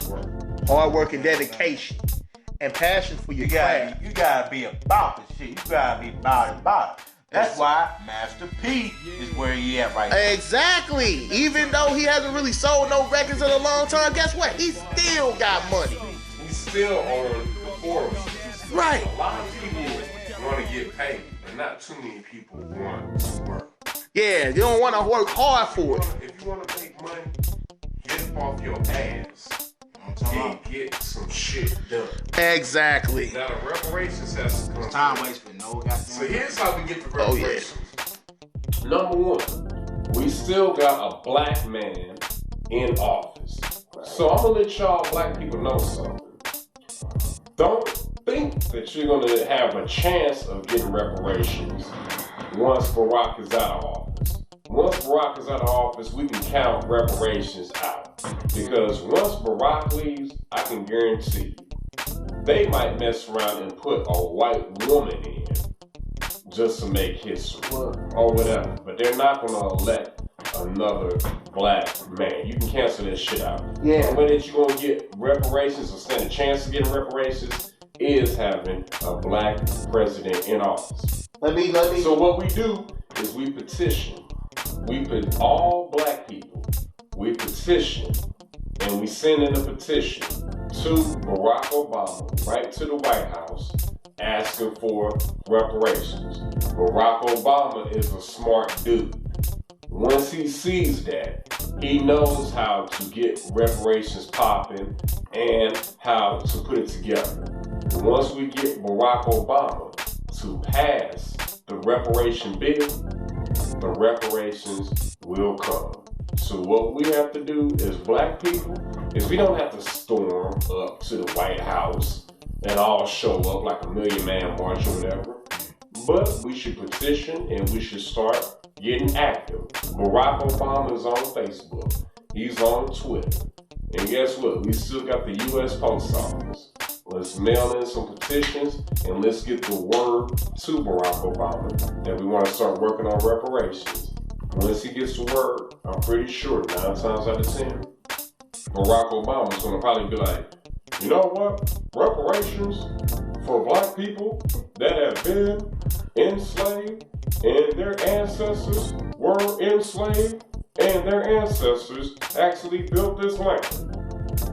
work. Hard work and dedication. And passion for your craft. You gotta be about the shit. You gotta be about it. That's why Master P is where he at right now. Exactly. Even though he hasn't really sold no records in a long time, guess what? He still got money. He's still on the forums. Right. A lot of people want to get paid, but not too many people want to work. Yeah, you don't want to work hard for it. If you want to make money, get up off your ass and get some shit done. Exactly. Now the reparations has to come. Time waste for no goddamn. So here's how we get the reparations. Number one, we still got a black man in office. So I'm gonna let y'all black people know something. Don't think that you're gonna have a chance of getting reparations once Barack is out of office. Once Barack is out of office, we can count reparations out. Because once Barack leaves, I can guarantee you, they might mess around and put a white woman in just to make history or whatever. But they're not going to elect another black man. You can cancel that shit out. Yeah. The way that you're going to get reparations or stand a chance of getting reparations is having a black president in office. Let me. So what we do is we petition. We put all black people, we petition, and we send in a petition to Barack Obama, right to the White House, asking for reparations. Barack Obama is a smart dude. Once he sees that, he knows how to get reparations popping and how to put it together. Once we get Barack Obama to pass the reparation bill, the reparations will come. So what we have to do as black people is we don't have to storm up to the White House and all show up like a million-man march or whatever. But we should petition and we should start getting active. Barack Obama is on Facebook. He's on Twitter. And guess what? We still got the U.S. Post Office. Let's mail in some petitions and let's get the word to Barack Obama that we want to start working on reparations. Once he gets the word, I'm pretty sure 9 times out of 10, Barack Obama is going to probably be like, you know what? Reparations for black people that have been enslaved and their ancestors were enslaved and their ancestors actually built this land.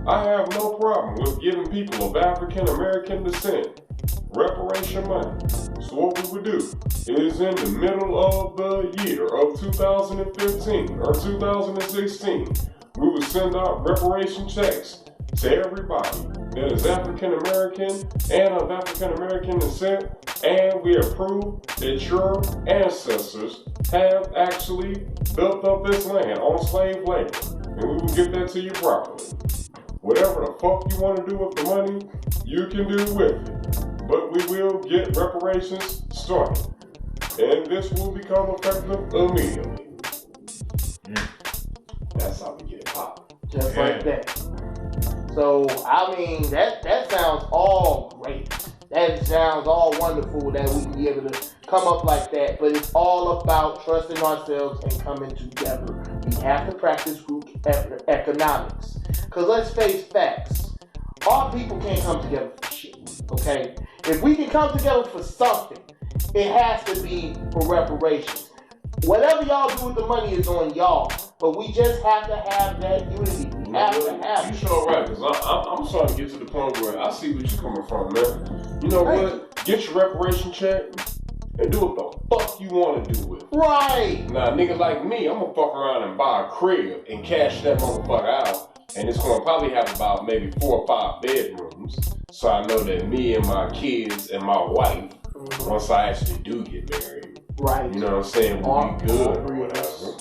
I have no problem with giving people of African American descent reparation money. So what we would do is in the middle of the year of 2015 or 2016, we would send out reparation checks to everybody that is African American and of African American descent And we have proved that your ancestors have actually built up this land on slave labor. And we will give that to you properly. Whatever the fuck you want to do with the money, you can do with it. But we will get reparations started. And this will become effective immediately. That's how we get it popped. Just like that. So, I mean, that sounds all great. That sounds all wonderful that we can be able to come up like that. But it's all about trusting ourselves and coming together. We have to practice group economics. Because let's face facts. All people can't come together for shit. Okay? If we can come together for something, it has to be for reparations. Whatever y'all do with the money is on y'all, but we just have to have that unity. We have to have it. You sure right, because I'm starting to get to the point where I see where you're coming from, man. You know what? Get your reparation check and do what the fuck you want to do with it. Right. Now, niggas like me, I'm gonna fuck around and buy a crib and cash that motherfucker out, and it's gonna probably have about maybe 4 or 5 bedrooms, so I know that me and my kids and my wife, once I actually do get married, right, you know what I'm saying, we'll be good or whatever.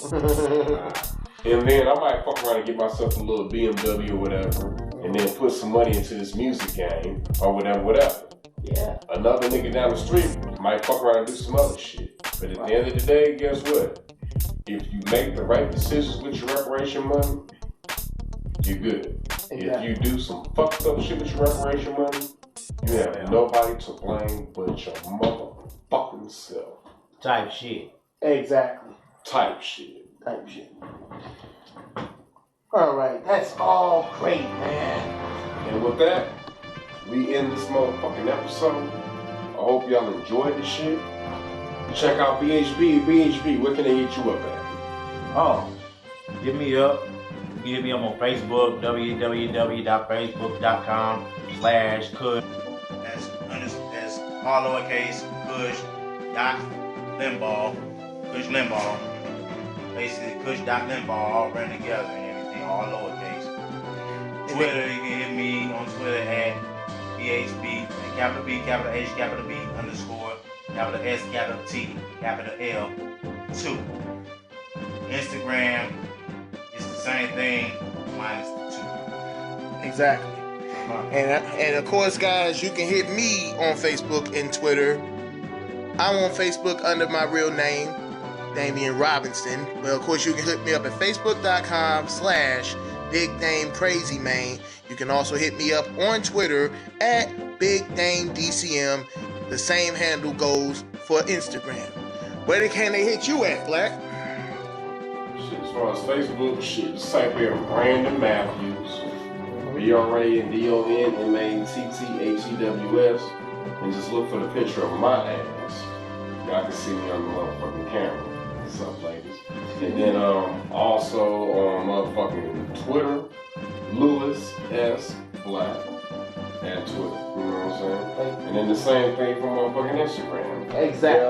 And then I might fuck around and get myself a little BMW or whatever, and then put some money into this music game or whatever. Yeah. Another nigga down the street might fuck around and do some other shit. But at the end of the day, guess what? If you make the right decisions with your reparation money, you're good. Exactly. If you do some fucked up shit with your reparation money, you have nobody to blame but your motherfucking self. Type shit. Exactly. Type shit. Alright, that's all great, man. And with that, we end this motherfucking episode. I hope y'all enjoyed the shit. Check out BHB. BHB, where can they hit you up at? Oh, hit me up. You hit me up on Facebook, www.facebook.com/Kush. That's all lowercase Kush.Limbaugh. Kush Limbaugh. Basically, Kush.Limbaugh all ran together and everything, all lowercase. Twitter, you can hit me on Twitter at BHB, capital B, capital H, capital B, underscore, capital S, capital T, capital L, 2. Instagram, it's the same thing, minus the 2. Exactly. And of course, guys, you can hit me on Facebook and Twitter. I'm on Facebook under my real name, Damian Robinson. But of course, you can hit me up at facebook.com/BigDameCrazyMan. You can also hit me up on Twitter at BigDameDCM. The same handle goes for Instagram. Where can they hit you at, Black? Shit, as far as Facebook, shit, just type here Brandon Matthews, BRANDONMATTHEWS, and just look for the picture of my ass. Y'all can see me on the motherfucking camera. What's up, ladies? And then also on motherfucking Twitter, Lewis S. Black at Twitter. You know what I'm saying? And then the same thing for motherfucking Instagram. Exactly.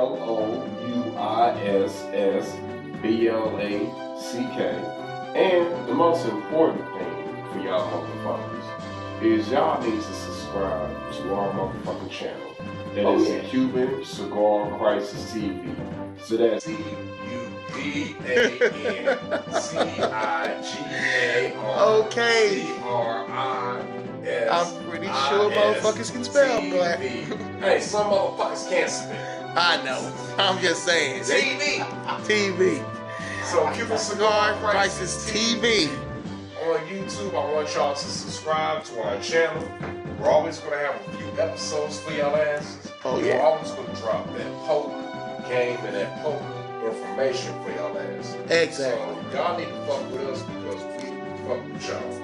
LOUISSBLACK. And the most important thing for y'all motherfuckers is y'all need to subscribe to our motherfucking channel. That is the Cuban Cigar Crisis TV. So that's CUBANCIGAR. Okay. CRIS. I'm pretty sure motherfuckers can spell, Black. Hey, some motherfuckers can't spell. I know. I'm just saying. TV. So Cuban Cigar Crisis TV. On YouTube, I want y'all to subscribe to our channel. We're always going to have a few episodes for y'all asses. Oh, yeah. We're always going to drop that poker game and that poker information for y'all asses. Exactly. So y'all need to fuck with us because we fuck with y'all.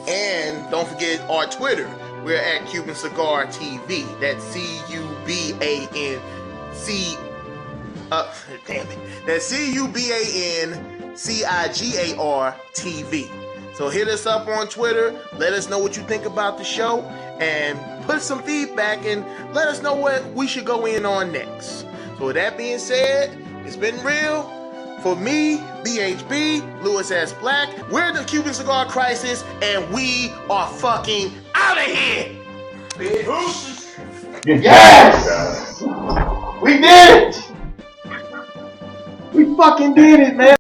And don't forget our Twitter. We're at Cuban Cigar TV. That's CUBANC. Damn it. That's CUBANCIGAR TV. So hit us up on Twitter. Let us know what you think about the show. And put some feedback and let us know what we should go in on next. So with that being said, it's been real. For me, BHB, Lewis S. Black, we're the Cuban Cigar Crisis, and we are fucking out of here. Bitch. Yes! We did it! We fucking did it, man.